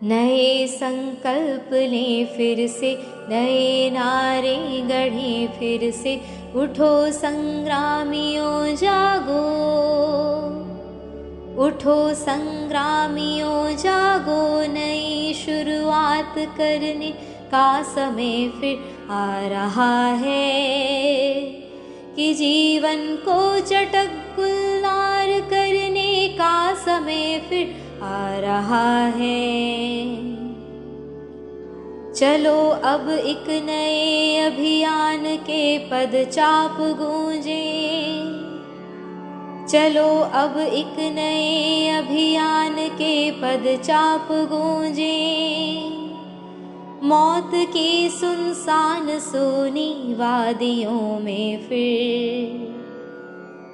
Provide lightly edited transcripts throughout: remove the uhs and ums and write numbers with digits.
नए संकल्प लें फिर से, नए नारे गढ़ें फिर से। उठो संग्रामियों जागो, उठो संग्रामियों जागो। नई शुरुआत करने का समय फिर आ रहा है, कि जीवन को चटक गुलजार करने का समय फिर आ रहा है। चलो अब एक नए अभियान के पदचाप गूंजे, चलो अब एक नए अभियान के पदचाप गूंजे। मौत की सुनसान सोनी वादियों में फिर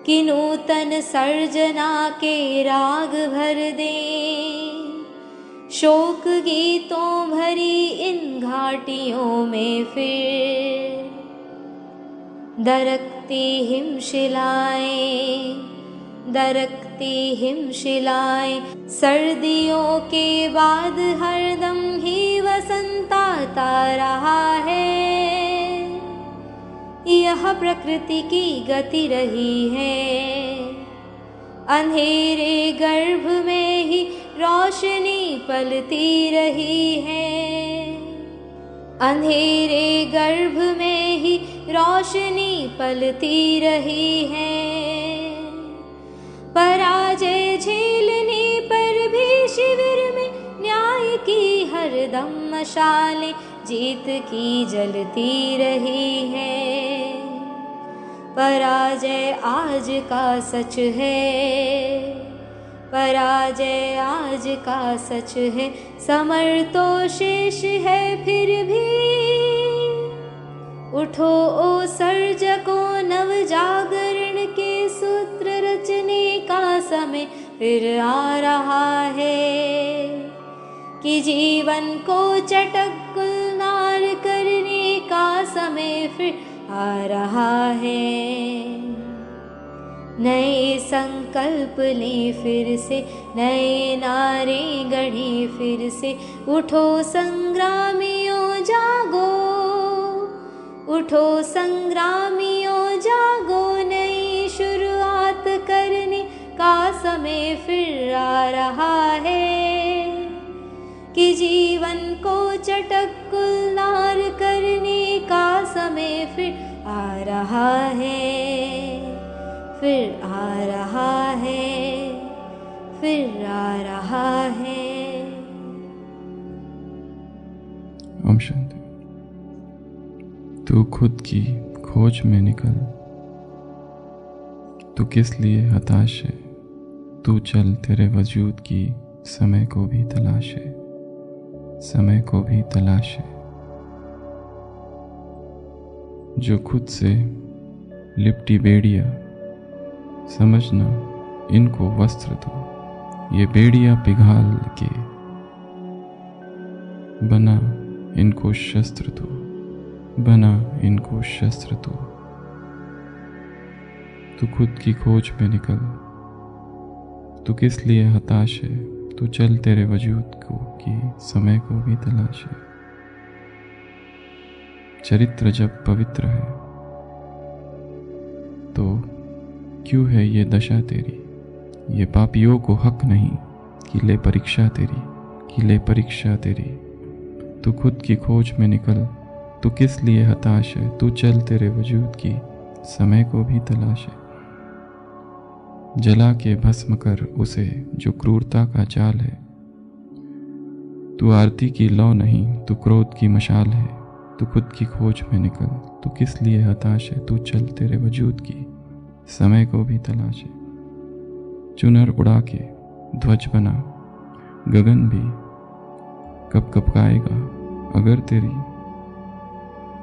कि नूतन सर्जना के राग भर दें। शोक गीतों भरी इन घाटियों में फिर दरकती हिमशिलाएं, दरकती हिमशिलाएं। सर्दियों के बाद हरदम ही वसंत आता रहा है। यह प्रकृति की गति रही है, अंधेरे गर्भ में ही रोशनी पलती रही है। अंधेरे गर्भ में ही रोशनी पलती रही है। पराजय झेलने पर भी शिविर में न्याय की हरदम मशालें जीत की जलती रही है। पराजय आज का सच है, पराजय आज का सच है। समर तो शेष है फिर भी, उठो ओ सर्जको। नव जागरण के सूत्र रचने का समय फिर आ रहा है, कि जीवन को चटक गुलजार करने का समय फिर आ रहा है। नए संकल्प लें फिर से, नए नारे गढ़ें फिर से। उठो संग्रामियों जागो, उठो संग्रामियों जागो। नई शुरुआत करने का समय फिर आ रहा है, कि जीवन को चटक गुलजार करने का समय फिर आ रहा है, फिर आ रहा है, फिर आ रहा है। ओम शांति। तू खुद की खोज में निकल, तू किस लिए हताश है। तू चल, तेरे वजूद की समय को भी तलाश है, समय को भी तलाश है। जो खुद से लिपटी बेड़ियां, समझना इनको वस्त्र दो। ये बेड़ियां पिघाल के बना इनको शस्त्र दो, बना इनको शस्त्र दो। तू खुद की खोज में निकल, तू किस लिए हताश है। तू चल, तेरे वजूद को की समय को भी तलाश है। चरित्र जब पवित्र है तो क्यों है ये दशा तेरी। ये पापियों को हक नहीं कि ले परीक्षा तेरी, कि ले परीक्षा तेरी। तू खुद की खोज में निकल, तू किस लिए हताश है। तू चल, तेरे वजूद की समय को भी तलाश है। जला के भस्म कर उसे जो क्रूरता का जाल है। तू आरती की लौ नहीं, तू क्रोध की मशाल है। तू खुद की खोज में निकल, तू किस लिए हताश है। तू चल, तेरे वजूद की समय को भी तलाश है। चुनर उड़ा के ध्वज बना, गगन भी कब कपकाएगा। अगर तेरी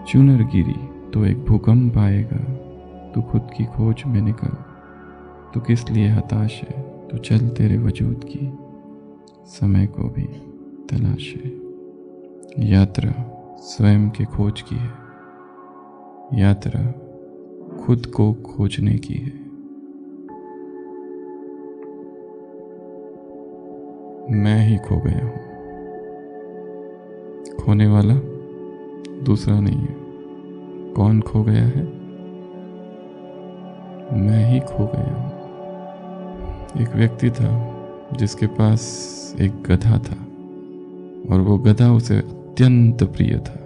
चुनर गिरी तो एक भूकंप आएगा। तू खुद की खोज में निकल, तू किस लिए हताश है। तू चल, तेरे वजूद की समय को भी तलाश है। यात्रा स्वयं के खोज की है, यात्रा खुद को खोजने की है। मैं ही खो गया हूँ, खोने वाला दूसरा नहीं है। कौन खो गया है? मैं ही खो गया हूं। एक व्यक्ति था जिसके पास एक गधा था और वो गधा उसे अत्यंत प्रिय था।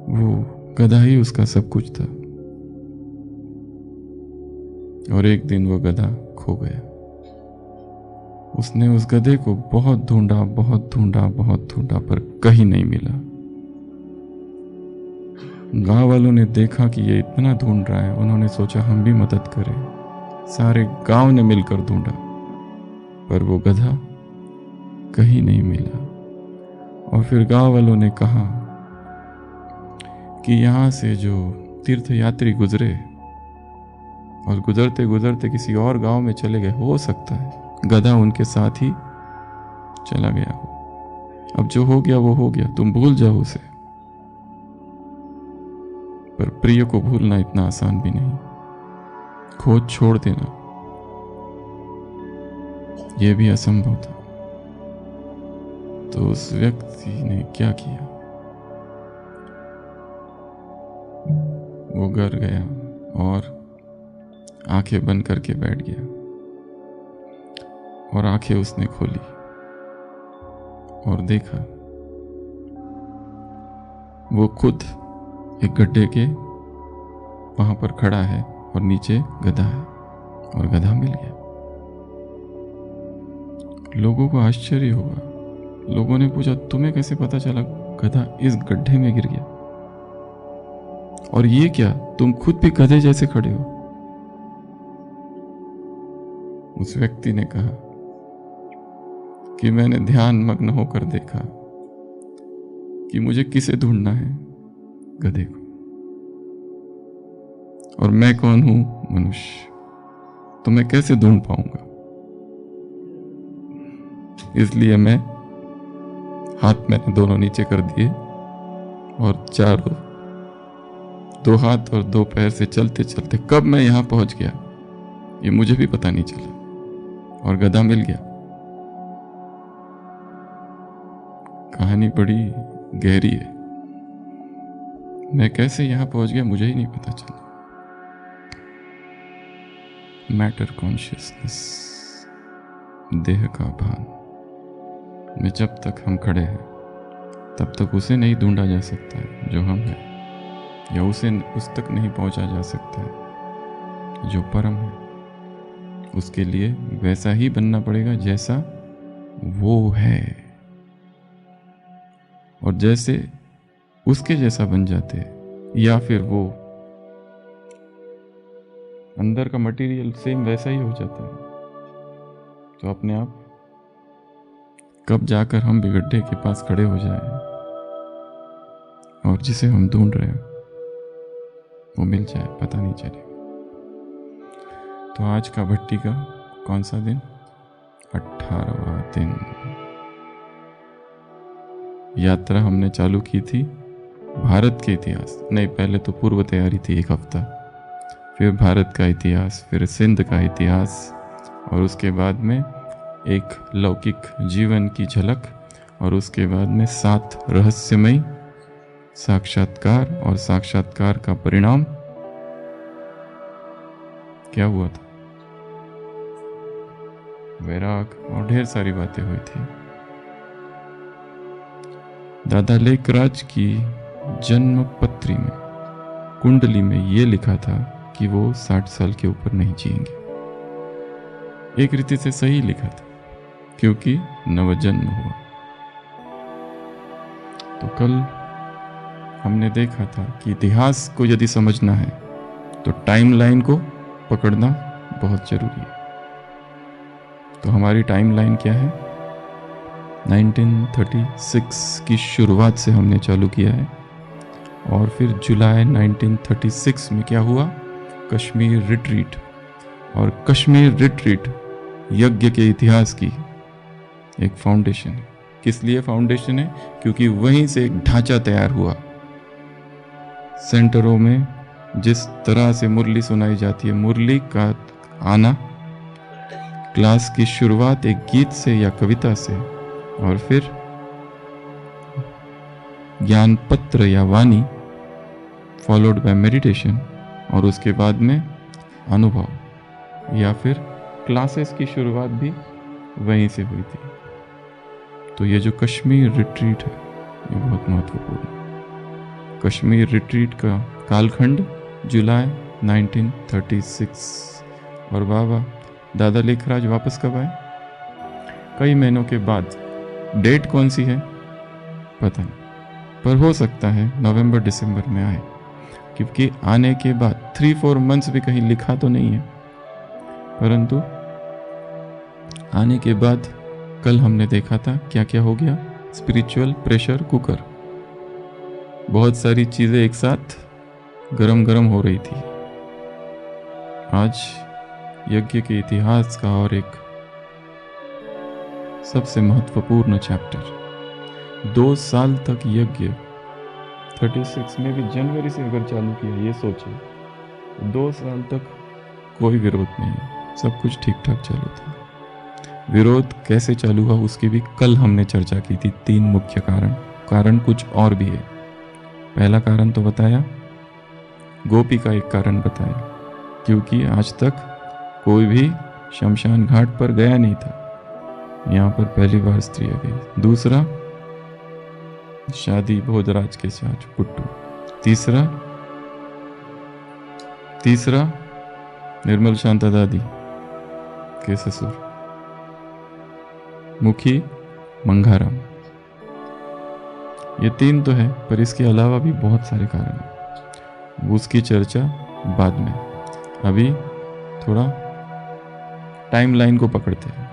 वो गधा ही उसका सब कुछ था। और एक दिन वो गधा खो गया। उसने उस गधे को बहुत ढूंढा, बहुत ढूंढा, बहुत ढूंढा, पर कहीं नहीं मिला। गांव वालों ने देखा कि ये इतना ढूंढ रहा है, उन्होंने सोचा हम भी मदद करें। सारे गांव ने मिलकर ढूंढा, पर वो गधा कहीं नहीं मिला। और फिर गांव वालों ने कहा कि यहाँ से जो तीर्थ यात्री गुजरे और गुजरते गुजरते किसी और गांव में चले गए, हो सकता है गधा उनके साथ ही चला गया हो। अब जो हो गया वो हो गया, तुम भूल जाओ उसे। पर प्रिय को भूलना इतना आसान भी नहीं। खोज छोड़ देना यह भी असंभव था। तो उस व्यक्ति ने क्या किया? वो घर गया और आंखें बंद करके बैठ गया। और आंखें उसने खोली और देखा वो खुद एक गड्ढे के वहां पर खड़ा है और नीचे गधा है और गधा मिल गया। लोगों को आश्चर्य होगा। लोगों ने पूछा, तुम्हें कैसे पता चला गधा इस गड्ढे में गिर गया? और ये क्या, तुम खुद भी गधे जैसे खड़े हो? उस व्यक्ति ने कहा कि मैंने ध्यान मग्न होकर देखा कि मुझे किसे ढूंढना है, गधे को। और मैं कौन हूं? मनुष्य। तो मैं कैसे ढूंढ पाऊंगा? इसलिए मैं हाथ मैंने दोनों नीचे कर दिए और चारों दो हाथ और दो पैर से चलते चलते कब मैं यहां पहुंच गया ये मुझे भी पता नहीं चला और गधा मिल गया। कहानी बड़ी गहरी है। मैं कैसे यहां पहुंच गया मुझे ही नहीं पता चला। मैटर कॉन्शियसनेस, देह का भान में जब तक हम खड़े हैं तब तक उसे नहीं ढूंढा जा सकता है जो हम हैं, या उसे उस तक नहीं पहुंचा जा सकता है जो परम है। उसके लिए वैसा ही बनना पड़ेगा जैसा वो है। और जैसे उसके जैसा बन जाते या फिर वो अंदर का मटेरियल सेम वैसा ही हो जाता है, तो अपने आप कब जाकर हम भी गड्ढे के पास खड़े हो जाए और जिसे हम ढूंढ रहे हैं वो मिल जाए, पता नहीं चलेगा। तो आज का भट्टी का कौन सा दिन? 18वां दिन। यात्रा हमने चालू की थी भारत के इतिहास, नहीं पहले तो पूर्व तैयारी थी एक हफ्ता, फिर भारत का इतिहास, फिर सिंध का इतिहास, और उसके बाद में एक लौकिक जीवन की झलक, और उसके बाद में 7 रहस्यमय साक्षात्कार, और साक्षात्कार का परिणाम क्या हुआ था? वैराग, और ढेर सारी बातें हुई थी। दादा लेखराज की जन्म पत्री में, कुंडली में ये लिखा था कि वो 60 साल के ऊपर नहीं जिएंगे। एक रीति से सही लिखा था क्योंकि नवजन्म हुआ। तो कल हमने देखा था कि इतिहास को यदि समझना है तो टाइमलाइन को पकड़ना बहुत जरूरी है। तो हमारी टाइमलाइन क्या है? 1936 की शुरुआत से हमने चालू किया है, और फिर जुलाई 1936 में क्या हुआ? कश्मीर रिट्रीट। और कश्मीर रिट्रीट यज्ञ के इतिहास की एक फाउंडेशन है। किस लिए फाउंडेशन है? क्योंकि वहीं से एक ढांचा तैयार हुआ। सेंटरों में जिस तरह से मुरली सुनाई जाती है, मुरली का आना, क्लास की शुरुआत एक गीत से या कविता से, और फिर ज्ञान पत्र या वाणी, फॉलोड बाय मेडिटेशन, और उसके बाद में अनुभव, या फिर क्लासेस की शुरुआत भी वहीं से हुई थी। तो ये जो कश्मीर रिट्रीट है ये बहुत महत्वपूर्ण है। कश्मीर रिट्रीट का कालखंड जुलाई 1936, और बाबा दादा लेखराज वापस कब आए? कई महीनों के बाद। डेट कौन सी है पता नहीं, पर हो सकता है नवंबर दिसंबर में आए, क्योंकि आने के बाद 3-4 मंथ्स भी कहीं लिखा तो नहीं है, परंतु आने के बाद कल हमने देखा था क्या क्या हो गया। स्पिरिचुअल प्रेशर कुकर, बहुत सारी चीजें एक साथ गरम गरम हो रही थी। आज यज्ञ के इतिहास का और एक सबसे महत्वपूर्ण चैप्टर, 2 साल तक यज्ञ 36 में भी जनवरी से अगर चालू किया, ये सोचे 2 साल तक कोई विरोध नहीं, सब कुछ ठीक ठाक चालू था। विरोध कैसे चालू हुआ उसकी भी कल हमने चर्चा की थी। 3 मुख्य कारण कुछ और भी है। पहला कारण तो बताया, गोपी का एक कारण बताया, क्योंकि आज तक कोई भी शमशान घाट पर गया नहीं था, यहाँ पर पहली बार स्त्री आ गई। दूसरा, शादी भोजराज के साथ पुट्टू। तीसरा निर्मल शांता दादी के ससुर मुखी मंगाराम। ये 3 तो है, पर इसके अलावा भी बहुत सारे कारण हैं, उसकी चर्चा बाद में। अभी थोड़ा टाइमलाइन को पकड़ते हैं।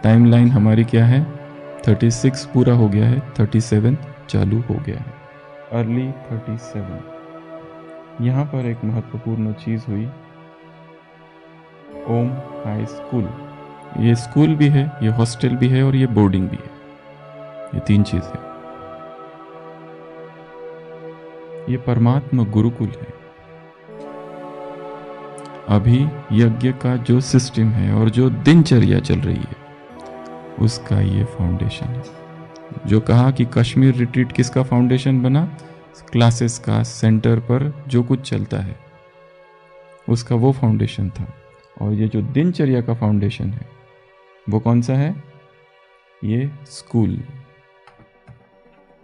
टाइमलाइन हमारी क्या है? 36 पूरा हो गया है, 37 चालू हो गया है, अर्ली 37। यहाँ पर एक महत्वपूर्ण चीज हुई, ओम हाई स्कूल। ये स्कूल भी है, ये हॉस्टल भी है और ये बोर्डिंग भी है। ये 3 चीज है। ये परमात्मा गुरुकुल है। अभी यज्ञ का जो सिस्टम है और जो दिनचर्या चल रही है उसका ये फाउंडेशन है। जो कहा कि कश्मीर रिट्रीट किसका फाउंडेशन बना? क्लासेस का, सेंटर पर जो कुछ चलता है उसका वो फाउंडेशन था। और ये जो दिनचर्या का फाउंडेशन है वो कौन सा है? ये स्कूल।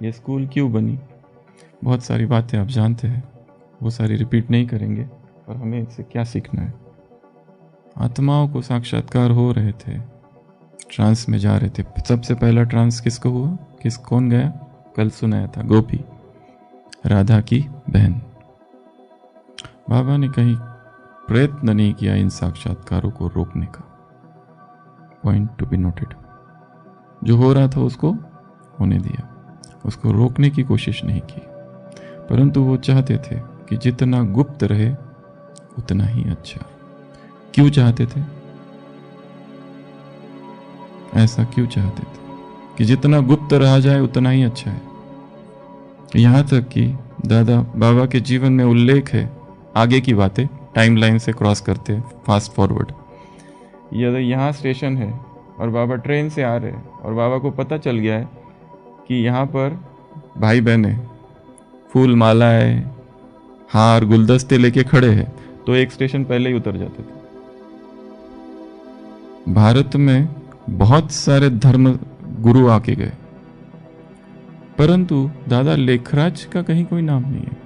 ये स्कूल क्यों बनी? बहुत सारी बातें आप जानते हैं, वो सारी रिपीट नहीं करेंगे, पर हमें इससे क्या सीखना है। आत्माओं को साक्षात्कार हो रहे थे, ट्रांस में जा रहे थे। सबसे पहला ट्रांस किसको हुआ? कौन गया? कल सुनाया था, गोपी, राधा की बहन। बाबा ने कहीं प्रयत्न नहीं किया इन साक्षात्कारों को रोकने का। Point to be noted. जो हो रहा था उसको होने दिया, उसको रोकने की कोशिश नहीं की, परंतु वो चाहते थे कि जितना गुप्त रहे उतना ही अच्छा। क्यों चाहते थे ऐसा? क्यों चाहते थे कि जितना गुप्त रहा जाए उतना ही अच्छा है? यहाँ तक कि दादा बाबा के जीवन में उल्लेख है, आगे की बातें टाइमलाइन से क्रॉस करते हैं, फास्ट फॉरवर्ड। यदि यहाँ स्टेशन है और बाबा ट्रेन से आ रहे हैं और बाबा को पता चल गया है कि यहाँ पर भाई बहनें फूल मालाएं, हार, गुलदस्ते लेके खड़े हैं, तो एक स्टेशन पहले ही उतर जाते थे। भारत में बहुत सारे धर्म गुरु आके गए, परंतु दादा लेखराज का कहीं कोई नाम नहीं है।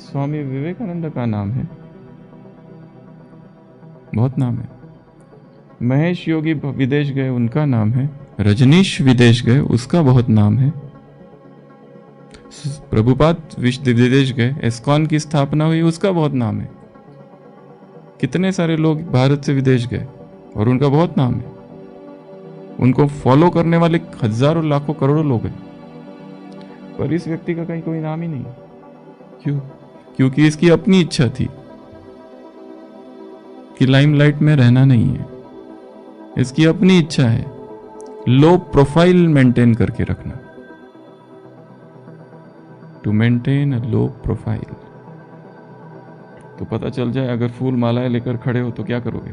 स्वामी विवेकानंद का नाम है, बहुत नाम है। महेश योगी विदेश गए, उनका नाम है। रजनीश विदेश गए, उसका बहुत नाम है। प्रभुपाद विदेश गए, इस्कॉन की स्थापना हुई, उसका बहुत नाम है। कितने सारे लोग भारत से विदेश गए और उनका बहुत नाम है। उनको फॉलो करने वाले हजारों, लाखों, करोड़ों लोग हैं, पर इस व्यक्ति का कहीं कोई नाम ही नहीं। क्यों? क्योंकि इसकी अपनी इच्छा थी कि लाइमलाइट में रहना नहीं है। इसकी अपनी इच्छा है लो प्रोफाइल मेंटेन करके रखना, to maintain a low profile. तो पता चल जाए अगर फूल मालाएं लेकर खड़े हो तो क्या करोगे?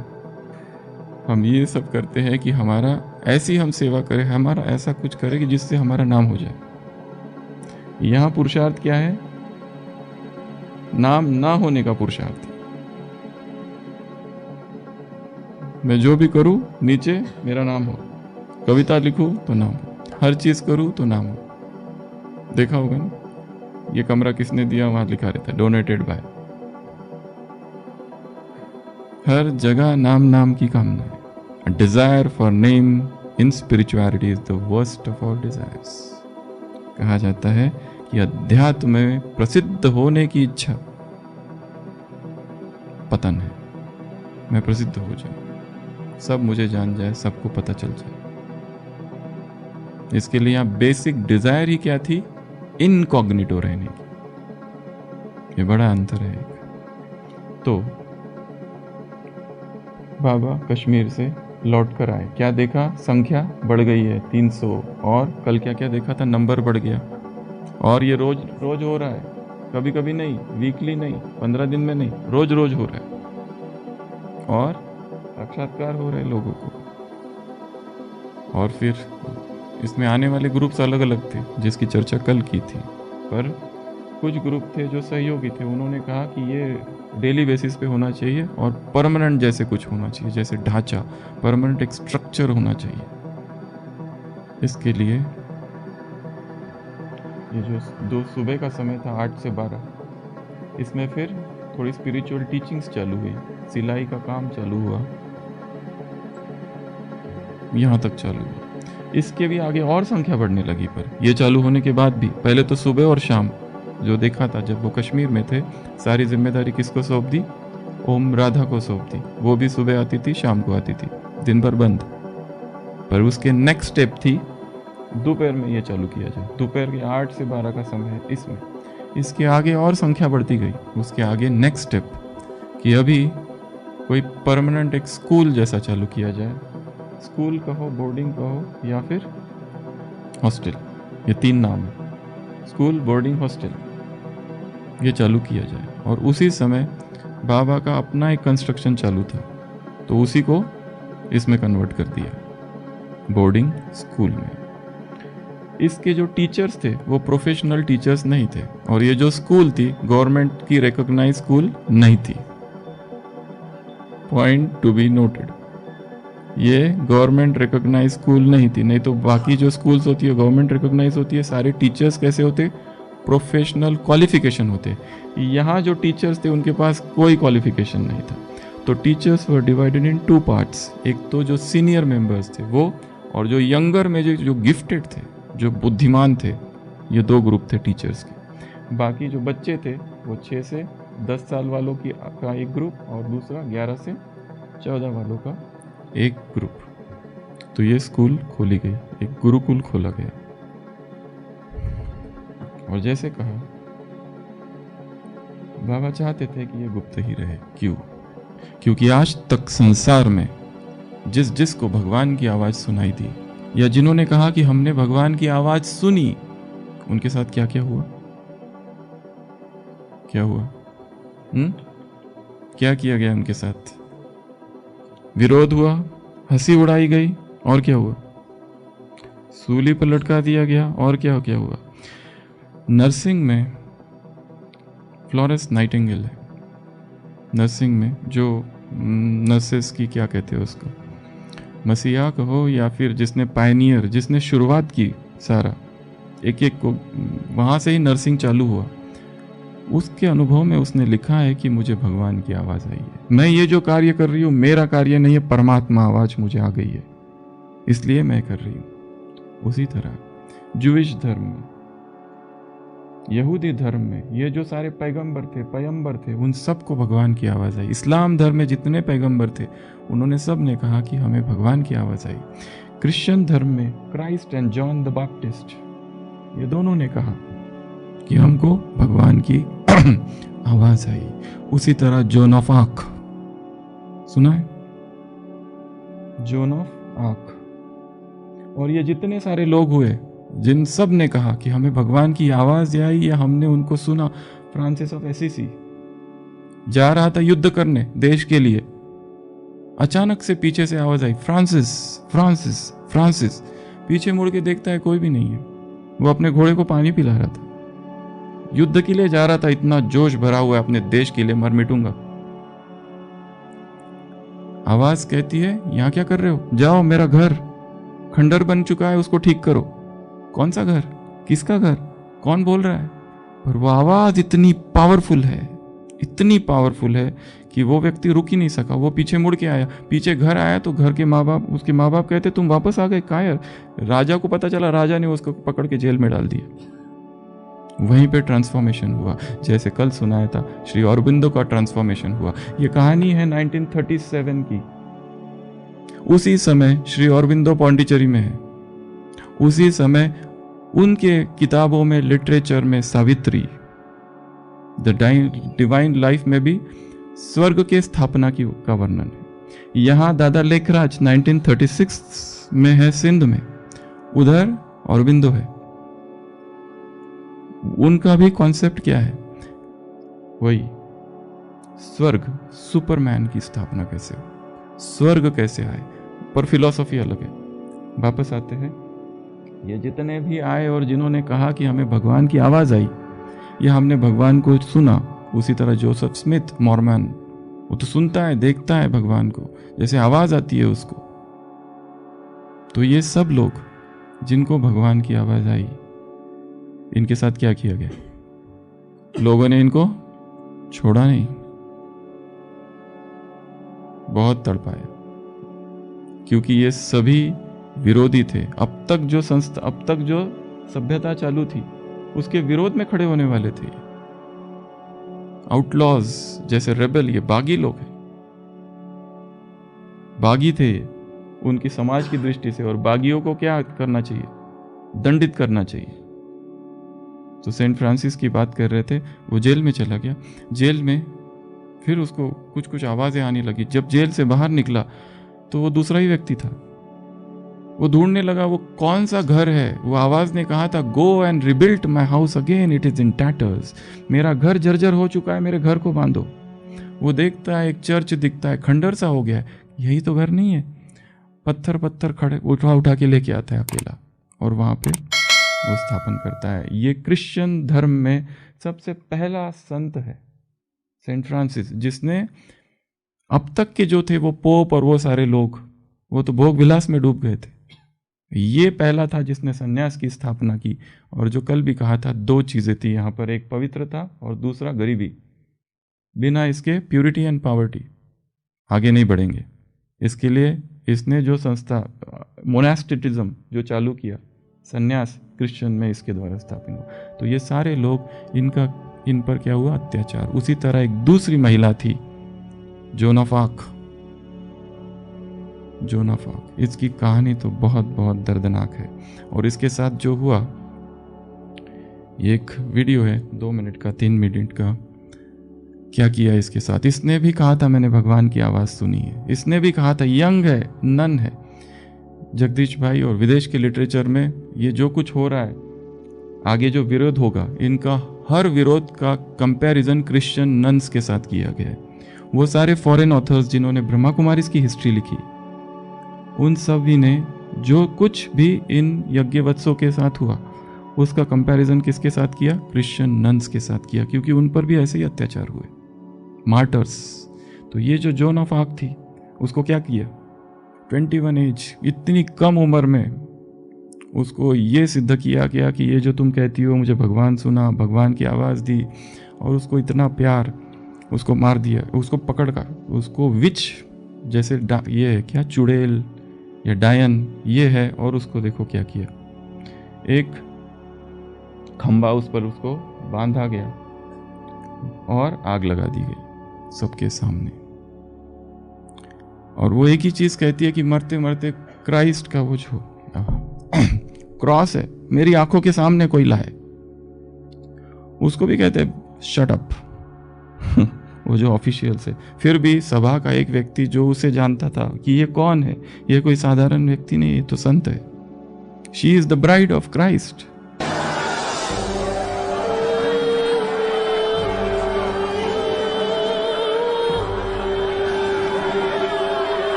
हम ये सब करते हैं कि हमारा ऐसी हम सेवा करें, हमारा ऐसा कुछ करें कि जिससे हमारा नाम हो जाए। यहां पुरुषार्थ क्या है? नाम ना होने का पुरुषार्थ। मैं जो भी करूं नीचे मेरा नाम हो, कविता लिखूं तो नाम हो, हर चीज करूं तो नाम हो। देखा होगा ना, ये कमरा किसने दिया, वहां लिखा रहता है डोनेटेड बाय। हर जगह नाम नाम की कामना है। Desire for name in spirituality is the worst of all desires. कहा जाता है कि अध्यात्म में प्रसिद्ध होने की इच्छा पतन है। मैं प्रसिद्ध हो जाऊं, सब मुझे जान जाए, सबको पता चल जाए। इसके लिए यहां बेसिक डिजायर ही क्या थी? इनकॉग्निटो रहने की। ये बड़ा अंतर है एक। तो बाबा कश्मीर से लौट कर आए, क्या देखा? संख्या बढ़ गई है 300। और कल क्या क्या देखा था? नंबर बढ़ गया। और ये रोज रोज हो रहा है, कभी कभी नहीं, वीकली नहीं, 15 दिन में नहीं, रोज रोज हो रहा है। और साक्षात्कार हो रहे लोगों को। और फिर इसमें आने वाले ग्रुप्स अलग अलग थे, जिसकी चर्चा कल की थी। पर कुछ ग्रुप थे जो सहयोगी थे, उन्होंने कहा कि ये डेली बेसिस पे होना चाहिए और परमानेंट जैसे कुछ होना चाहिए, जैसे ढांचा, परमानेंट एक स्ट्रक्चर होना चाहिए। इसके लिए ये जो दो सुबह का समय था 8 से 12, इसमें फिर थोड़ी स्पिरिचुअल टीचिंग्स चालू हुई, सिलाई का काम चालू हुआ, यहाँ तक चालू हुआ। इसके भी आगे और संख्या बढ़ने लगी। पर ये चालू होने के बाद भी पहले तो सुबह और शाम जो देखा था, जब वो कश्मीर में थे, सारी जिम्मेदारी किसको सौंप दी? ओम राधा को सौंप दी। वो भी सुबह आती थी, शाम को आती थी, दिन भर बंद। पर उसके नेक्स्ट स्टेप थी दोपहर में ये चालू किया जाए। दोपहर के 8 से 12 का समय है इसमें। इसके आगे और संख्या बढ़ती गई। उसके आगे नेक्स्ट स्टेप कि अभी कोई परमानेंट एक स्कूल जैसा चालू किया जाए। स्कूल कहो, बोर्डिंग कहो, या फिर हॉस्टल, ये 3 नाम है, स्कूल, बोर्डिंग, हॉस्टल, ये चालू किया जाए। और उसी समय बाबा का अपना एक कंस्ट्रक्शन चालू था, तो उसी को इसमें कन्वर्ट कर दिया, बोर्डिंग स्कूल में। इसके जो टीचर्स थे वो प्रोफेशनल टीचर्स नहीं थे, और ये जो स्कूल थी गवर्नमेंट की रिकॉग्नाइज स्कूल नहीं थी। पॉइंट टू बी नोटेड, ये गवर्नमेंट रिकॉग्नाइज स्कूल नहीं थी। नहीं तो बाकी जो स्कूल्स होती है गवर्नमेंट रिकॉग्नाइज होती है, सारे टीचर्स कैसे होते? प्रोफेशनल क्वालिफिकेशन होते। यहाँ जो टीचर्स थे उनके पास कोई क्वालिफिकेशन नहीं था। तो teachers were divided in 2 parts. एक तो जो सीनियर मेंबर्स थे वो, और जो यंगर में जो गिफ्टेड थे, जो बुद्धिमान थे, ये 2 ग्रुप थे टीचर्स के। बाकी जो बच्चे थे वो 6 से 10 साल वालों का एक ग्रुप, और दूसरा 11 से 14 वालों का एक ग्रुप। तो ये स्कूल खोली गई, एक गुरुकुल खोला गया। और जैसे कहा, बाबा चाहते थे कि ये गुप्त ही रहे। क्यों? क्योंकि आज तक संसार में जिस जिस को भगवान की आवाज सुनाई दी, या जिन्होंने कहा कि हमने भगवान की आवाज सुनी, उनके साथ क्या क्या हुआ? क्या हुआ? क्या किया गया उनके साथ? विरोध हुआ, हंसी उड़ाई गई, और क्या हुआ? सूली पर लटका दिया गया, और क्या क्या हुआ? नर्सिंग में फ्लोरेंस नाइटिंगेल है, नर्सिंग में जो नर्सेस की क्या कहते हैं उसको, मसीहा कहो या फिर जिसने पायनियर, जिसने शुरुआत की, सारा एक एक को, वहाँ से ही नर्सिंग चालू हुआ। उसके अनुभव में उसने लिखा है कि मुझे भगवान की आवाज़ आई है। मैं ये जो कार्य कर रही हूँ मेरा कार्य नहीं है, परमात्मा आवाज़ मुझे आ गई है, इसलिए मैं कर रही हूँ। उसी तरह जूइश धर्म में, यहूदी धर्म में, ये जो सारे पैगंबर थे, उन सबको भगवान की आवाज़ आई। इस्लाम धर्म में जितने पैगंबर थे उन्होंने सब ने कहा कि हमें भगवान की आवाज़ आई। क्रिश्चियन धर्म में Christ and John the Baptist, ये दोनों ने कहा कि हमको भगवान की आवाज आई। उसी तरह जोन ऑफ आर्क, सुना है? Zone of arc. और ये जितने सारे लोग हुए जिन सब ने कहा कि हमें भगवान की आवाज आई, या हमने उनको सुना। फ्रांसिस ऑफ एसिसी जा रहा था युद्ध करने देश के लिए, अचानक से पीछे से आवाज आई, फ्रांसिस फ्रांसिस फ्रांसिस। पीछे मुड़ के देखता है कोई भी नहीं है, वो अपने घोड़े को पानी पिला रहा था। युद्ध के लिए जा रहा था, इतना जोश भरा हुआ है अपने देश के लिए, मर मिटूंगा। आवाज कहती है यहां क्या कर रहे हो, जाओ, मेरा घर खंडर बन चुका है, उसको ठीक करो। कौन सा घर, किसका घर, कौन बोल रहा है? पर वो आवाज इतनी पावरफुल है, इतनी पावरफुल है कि वो व्यक्ति रुक ही नहीं सका। वो पीछे मुड़ के आया, पीछे घर आया तो घर के माँ बाप, उसके माँ बाप कहते तुम वापस आ गए कायर। राजा को पता चला, राजा ने उसको पकड़ के जेल में डाल दिया। वहीं पे ट्रांसफॉर्मेशन हुआ, जैसे कल सुनाया था श्री अरबिंदो का ट्रांसफॉर्मेशन हुआ। ये कहानी है 1937 की। उसी समय श्री अरबिंदो पौंडीचेरी में है। उसी समय उनके किताबों में, लिटरेचर में सावित्री द डिवाइन लाइफ में भी स्वर्ग के स्थापना की का वर्णन है। यहां दादा लेखराज 1936 में है सिंध में, उधर अरबिंदो है। उनका भी कॉन्सेप्ट क्या है, वही स्वर्ग, सुपरमैन की स्थापना कैसे हो, स्वर्ग कैसे आए, पर फिलॉसफी अलग है। वापस आते हैं, ये जितने भी आए और जिन्होंने कहा कि हमें भगवान की आवाज आई या हमने भगवान को सुना, उसी तरह जोसेफ स्मिथ मॉर्मन, वो तो सुनता है, देखता है भगवान को, जैसे आवाज आती है उसको। तो ये सब लोग जिनको भगवान की आवाज आई, इनके साथ क्या किया गया? लोगों ने इनको छोड़ा नहीं, बहुत तड़पाया, क्योंकि ये सभी विरोधी थे। अब तक जो सभ्यता चालू थी उसके विरोध में खड़े होने वाले थे। आउटलॉज जैसे रेबल, ये बागी लोग हैं, बागी थे उनकी समाज की दृष्टि से, और बागियों को क्या करना चाहिए, दंडित करना चाहिए। तो सेंट फ्रांसिस की बात कर रहे थे, वो जेल में चला गया। जेल में फिर उसको कुछ कुछ आवाजें आने लगी। जब जेल से बाहर निकला तो वो दूसरा ही व्यक्ति था। वो ढूंढने लगा वो कौन सा घर है। वो आवाज ने कहा था, go and rebuild my house again, it is in tatters. मेरा घर जर्जर हो चुका है, मेरे घर को बांधो। वो देखता है एक चर्च दिखता है, खंडर सा हो गया है, यही तो घर नहीं है। पत्थर पत्थर खड़े उठा के लेके आता है अकेला, और वहां पे वो स्थापन करता है। ये क्रिश्चियन धर्म में सबसे पहला संत है सेंट फ्रांसिस, जिसने अब तक के जो थे वो पोप और वो सारे लोग, वो तो भोग विलास में डूब गए थे। ये पहला था जिसने सन्यास की स्थापना की। और जो कल भी कहा था, दो चीजें थी यहाँ पर, एक पवित्रता और दूसरा गरीबी। बिना इसके प्यूरिटी एंड पॉवर्टी आगे नहीं बढ़ेंगे। इसके लिए इसने जो संस्था मोनास्टिटिज्म जो चालू किया, सन्यास क्रिश्चियन में, इसके द्वारा स्थापित हुआ। तो ये सारे लोग, इन पर क्या हुआ, अत्याचार। उसी तरह एक दूसरी महिला थी, जोन ऑफ आर्क। इसकी कहानी तो बहुत बहुत दर्दनाक है। और इसके साथ जो हुआ, ये एक वीडियो है 2 मिनट का, 3 मिनट का, क्या किया इसके साथ। इसने भी कहा था मैंने भगवान की आवाज सुनी है। इसने भी कहा था, यंग है, नन है जगदीश भाई। और विदेश के लिटरेचर में ये जो कुछ हो रहा है, आगे जो विरोध होगा, इनका हर विरोध का कंपैरिजन क्रिश्चियन नन्स के साथ किया गया है। वो सारे फॉरेन ऑथर्स जिन्होंने ब्रह्मा कुमारीज की हिस्ट्री लिखी, उन सभी ने जो कुछ भी इन यज्ञवत्सों के साथ हुआ, उसका कंपैरिजन किसके साथ किया, क्रिश्चियन नन्स के साथ किया, क्योंकि उन पर भी ऐसे ही अत्याचार हुए, मार्टर्स। तो ये जो जोन ऑफ आर्क थी, उसको क्या किया, 21 एज, इतनी कम उम्र में उसको ये सिद्ध किया गया कि ये जो तुम कहती हो, मुझे भगवान सुना, भगवान की आवाज़ दी, और उसको इतना प्यार, उसको मार दिया, उसको पकड़ कर, उसको विच जैसे ये है क्या, चुड़ैल या डायन ये है, और उसको देखो क्या किया, एक खंबा उस पर उसको बांधा गया और आग लगा दी गई सबके सामने। और वो एक ही चीज कहती है कि मरते मरते क्राइस्ट का वो जो क्रॉस है मेरी आंखों के सामने कोई लाए, उसको भी कहते हैं शट अप वो जो ऑफिशियल से। फिर भी सभा का एक व्यक्ति जो उसे जानता था कि ये कौन है, ये कोई साधारण व्यक्ति नहीं, ये तो संत है, she is the bride of Christ.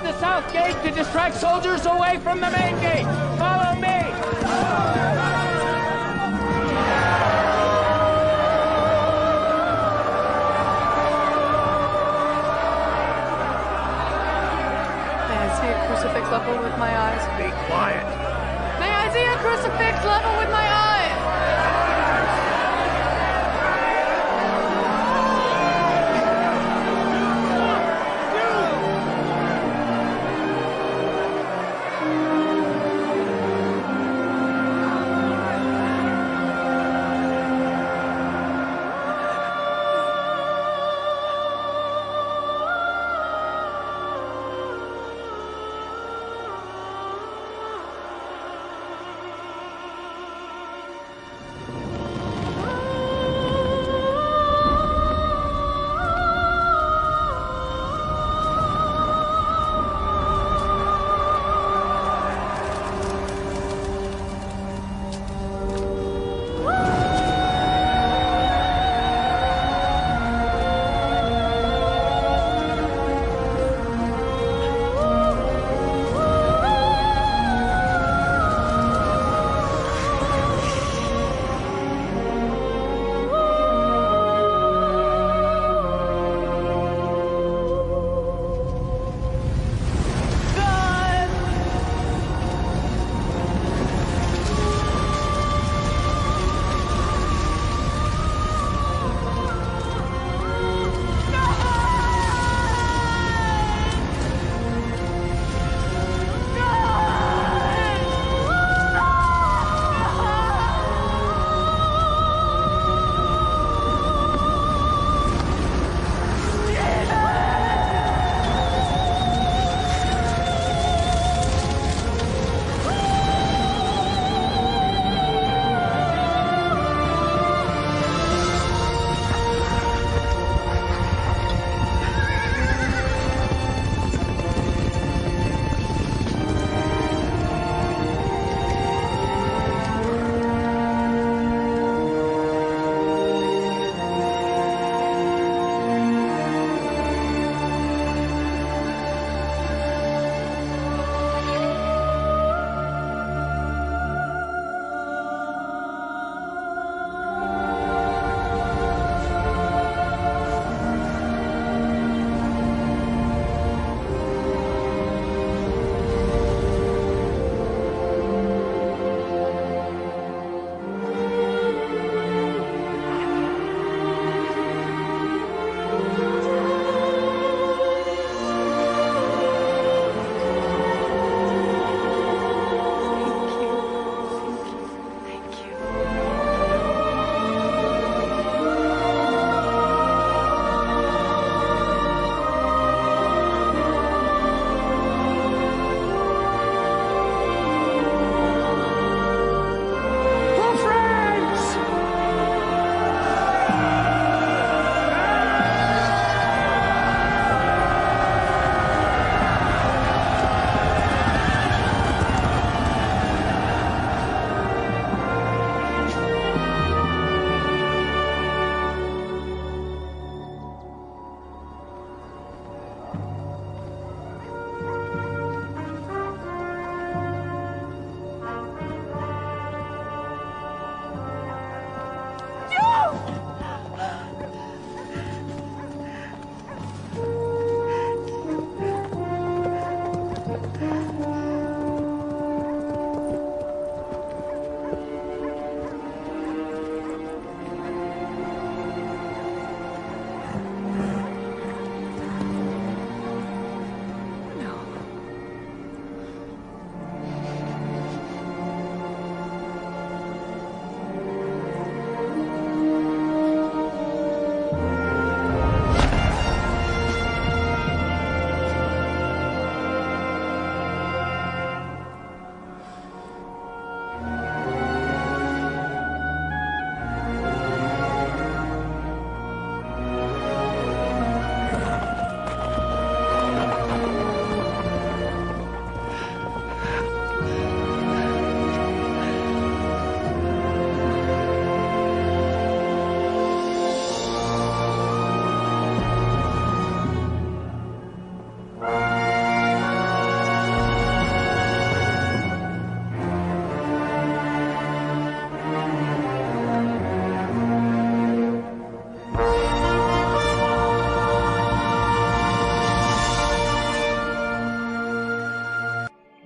the south gate to distract soldiers away from the main gate. Follow me. May I see a crucifix level with my eyes? Be quiet. May I see a crucifix level with my eyes?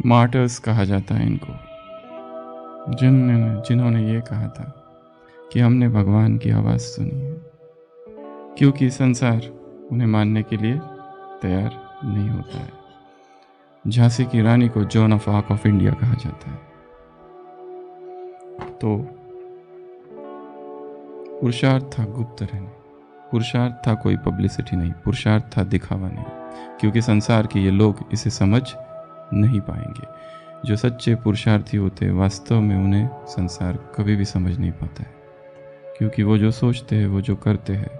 Martyrs कहा जाता है इनको, जिन्होंने ये कहा था कि हमने भगवान की आवाज़ सुनी है, क्योंकि संसार उन्हें मानने के लिए तैयार नहीं होता है। झांसी की रानी को John of arc of India कहा जाता है। तो पुरुषार्थ था गुप्त रहने, पुरुषार्थ था कोई पब्लिसिटी नहीं, पुरुषार्थ था दिखावा नहीं, क्योंकि संसार के ये लोग इसे समझ नहीं पाएंगे। जो सच्चे पुरुषार्थी होते हैं वास्तव में उन्हें संसार कभी भी समझ नहीं पाता है, क्योंकि वो जो सोचते हैं, वो जो करते हैं,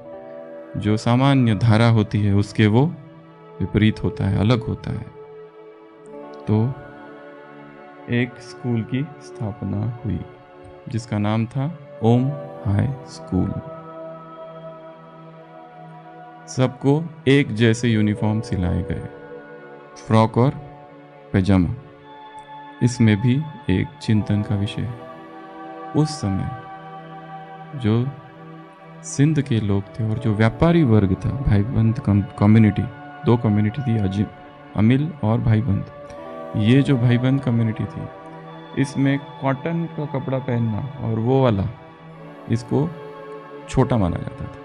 जो सामान्य धारा होती है उसके वो विपरीत होता है, अलग होता है। तो एक स्कूल की स्थापना हुई जिसका नाम था ओम हाई स्कूल। सबको एक जैसे यूनिफॉर्म सिलाए गए, फ्रॉक और पैजामा। इसमें भी एक चिंतन का विषय है। उस समय जो सिंध के लोग थे और जो व्यापारी वर्ग था, भाईबंद कम्युनिटी, दो कम्युनिटी थी, अमिल और भाईबंद। ये जो भाईबंद कम्युनिटी थी, इसमें कॉटन का कपड़ा पहनना और वो वाला, इसको छोटा माना जाता था।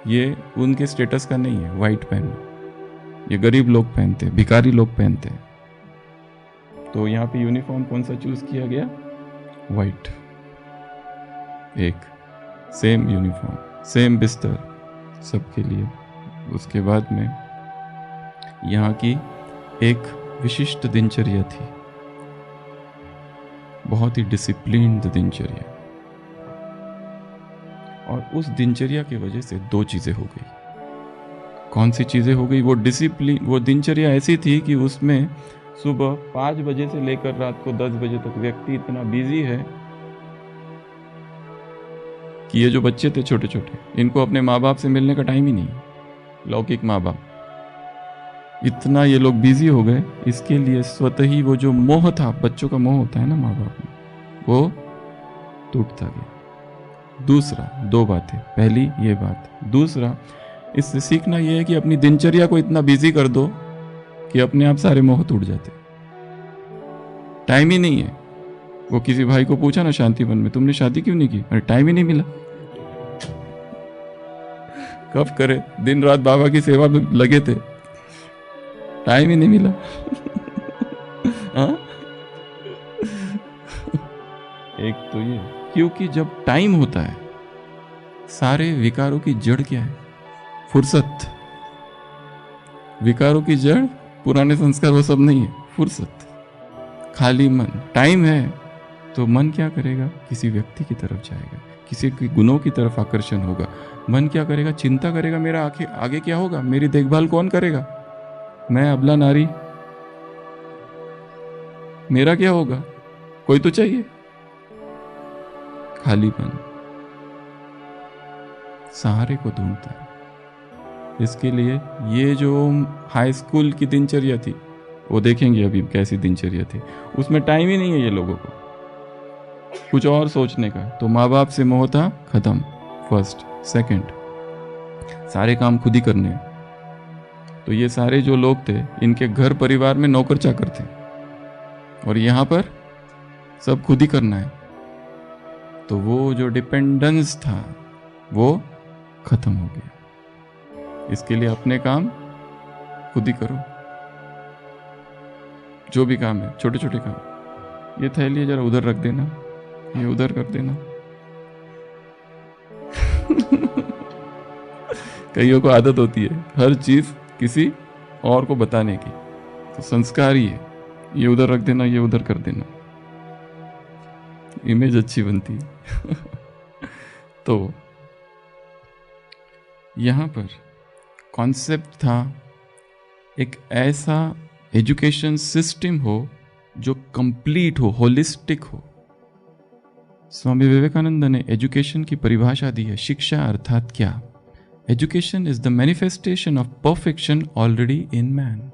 ये उनके स्टेटस का नहीं है वाइट पहनना, ये गरीब लोग पहनते, भिखारी लोग पहनते। तो यहाँ पे यूनिफॉर्म कौन सा चूज किया गया? वाइट। एक सेम यूनिफॉर्म, सेम बिस्तर सबके लिए। उसके बाद में यहाँ की एक विशिष्ट दिनचर्या थी, बहुत ही डिसिप्लिन्ड दिनचर्या। और उस दिनचर्या की वजह से दो चीजें हो गई। कौन सी चीजें हो गई? वो डिसिप्लिन, वो दिनचर्या ऐसी थी कि उसमें सुबह 5 बजे से लेकर रात को 10 बजे तक व्यक्ति इतना बिजी है कि ये जो बच्चे थे छोटे छोटे, इनको अपने माँ बाप से मिलने का टाइम ही नहीं। लौकिक माँ बाप, इतना ये लोग बिजी हो गए। इसके लिए स्वतः ही वो जो मोह था, बच्चों का मोह होता है ना माँ बाप में, वो टूटता गया। दूसरा, दो बातें। पहली ये बात, दूसरा इससे सीखना यह है कि अपनी दिनचर्या को इतना बिजी कर दो कि अपने आप सारे मोह टूट जाते। टाइम ही नहीं है। वो किसी भाई को पूछा ना शांतिवन में, तुमने शादी क्यों नहीं की? अरे टाइम ही नहीं मिला। कब करे, दिन रात बाबा की सेवा में लगे थे, टाइम ही नहीं मिला। हाँ? एक तो ये, क्योंकि जब टाइम होता है, सारे विकारों की जड़ क्या है? फुर्सत। विकारों की जड़ पुराने संस्कार, वो सब नहीं है, फुर्सत, खाली मन। टाइम है तो मन क्या करेगा? किसी व्यक्ति की तरफ जाएगा, किसी के गुणों की तरफ आकर्षण होगा। मन क्या करेगा? चिंता करेगा, मेरा आगे क्या होगा, मेरी देखभाल कौन करेगा, मैं अबला नारी, मेरा क्या होगा, कोई तो चाहिए। खालीपन सहारे को ढूंढता है। इसके लिए ये जो हाई स्कूल की दिनचर्या थी, वो देखेंगे अभी कैसी दिनचर्या थी। उसमें टाइम ही नहीं है ये लोगों को कुछ और सोचने का। तो माँ बाप से मोह था खत्म, फर्स्ट। सेकंड, सारे काम खुद ही करने हैं। तो ये सारे जो लोग थे, इनके घर परिवार में नौकर चाकर थे, और यहाँ पर सब खुद ही करना है। तो वो जो डिपेंडेंस था वो खत्म हो गया। इसके लिए अपने काम खुद ही करो, जो भी काम है, छोटे छोटे काम। ये थैली जरा उधर रख देना, ये उधर कर देना। कईयों को आदत होती है हर चीज किसी और को बताने की, तो संस्कार ही है, ये उधर रख देना, ये उधर कर देना, इमेज अच्छी बनती है। तो यहां पर कॉन्सेप्ट था एक ऐसा एजुकेशन सिस्टम हो जो कंप्लीट हो, होलिस्टिक हो। स्वामी विवेकानंद ने एजुकेशन की परिभाषा दी है। शिक्षा अर्थात क्या? Education is the manifestation of perfection already in man.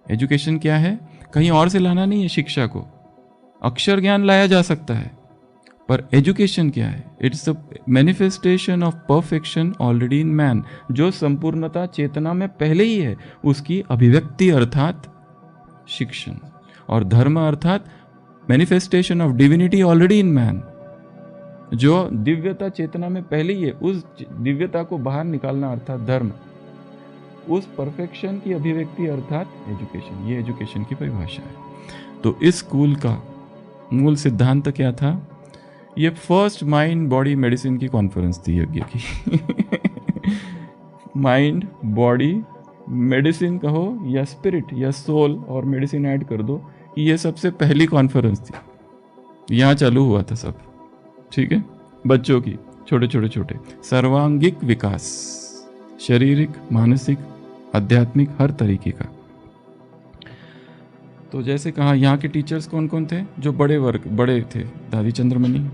Education क्या है? कहीं और से लाना नहीं है शिक्षा को। अक्षर ज्ञान लाया जा सकता है, पर एजुकेशन क्या है? It's the manifestation of perfection already in man. जो संपूर्णता चेतना में पहले ही है, उसकी अभिव्यक्ति अर्थात शिक्षण, और धर्म अर्थात manifestation of divinity already in man. जो दिव्यता चेतना में पहले ही है, उस दिव्यता को बाहर निकालना अर्थात धर्म। उस परफेक्शन की अभिव्यक्ति अर्थात एजुकेशन। ये एजुकेशन की परिभाषा है। तो इस स्कूल का मूल सिद्धांत क्या था? ये फर्स्ट माइंड बॉडी मेडिसिन की कॉन्फ्रेंस थी यज्ञ की। माइंड बॉडी मेडिसिन कहो या स्पिरिट या सोल और मेडिसिन ऐड कर दो, ये सबसे पहली कॉन्फ्रेंस थी। यहाँ चालू हुआ था सब, ठीक है। बच्चों की छोटे छोटे छोटे सर्वांगिक विकास, शारीरिक, मानसिक, आध्यात्मिक, हर तरीके का। तो जैसे कहा, यहाँ के टीचर्स कौन कौन थे? जो बड़े थे, दादी चंद्रमणि,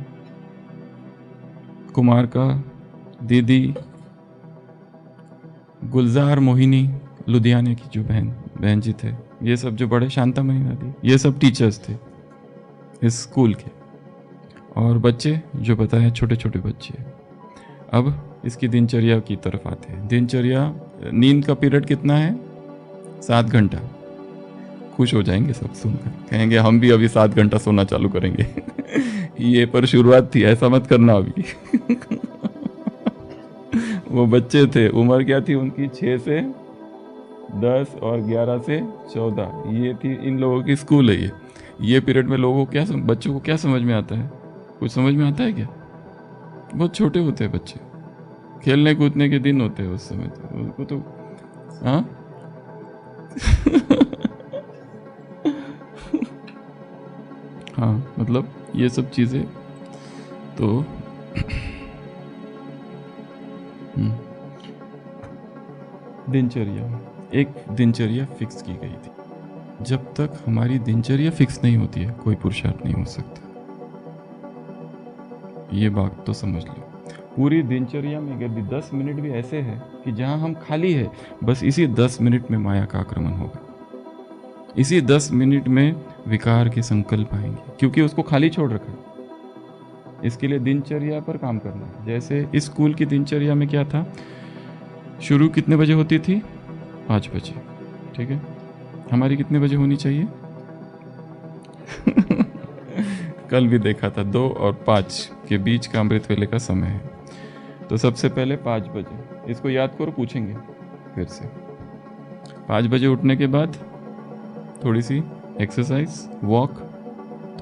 कुमार का दीदी, गुलजार मोहिनी, लुधियाने की जो बहन जी थे, ये सब जो बड़े, शांतामणि दादी, ये सब टीचर्स थे इस स्कूल के। और बच्चे जो बताए, छोटे छोटे बच्चे। अब इसकी दिनचर्या की तरफ आते हैं। दिनचर्या, नींद का पीरियड कितना है? 7 घंटा। खुश हो जाएंगे सब सुनकर, कहेंगे हम भी अभी 7 घंटा सोना चालू करेंगे। ये पर शुरुआत थी, ऐसा मत करना अभी। वो बच्चे थे, उम्र क्या थी उनकी? 6 से 10 और 11 से 14, ये थी इन लोगों की स्कूल है। ये पीरियड में लोगों को क्या, बच्चों को क्या समझ में आता है? कुछ समझ में आता है क्या? बहुत छोटे होते हैं बच्चे, खेलने कूदने के दिन होते हैं उस समय, तो उनको तो हाँ। हाँ, मतलब ये सब चीजें तो दिनचर्या, एक दिनचर्या फिक्स की गई थी। जब तक हमारी दिनचर्या फिक्स नहीं होती है, कोई पुरुषार्थ नहीं हो सकता। ये बात तो समझ लो। पूरी दिनचर्या में यदि 10 मिनट भी ऐसे है कि जहां हम खाली है, बस इसी 10 मिनट में माया का आक्रमण होगा। इसी 10 मिनट में विकार के संकल्प आएंगे, क्योंकि उसको खाली छोड़ रखा है। इसके लिए दिनचर्या पर काम करना है। जैसे इस स्कूल की दिनचर्या में क्या था? शुरू कितने बजे होती थी? 5 बजे, ठीक है। हमारी कितने बजे होनी चाहिए? कल भी देखा था, 2 और 5 के बीच का अमृत वेले का समय है। तो सबसे पहले 5 बजे, इसको याद करो, पूछेंगे फिर से। 5 बजे उठने के बाद थोड़ी सी एक्सरसाइज, वॉक,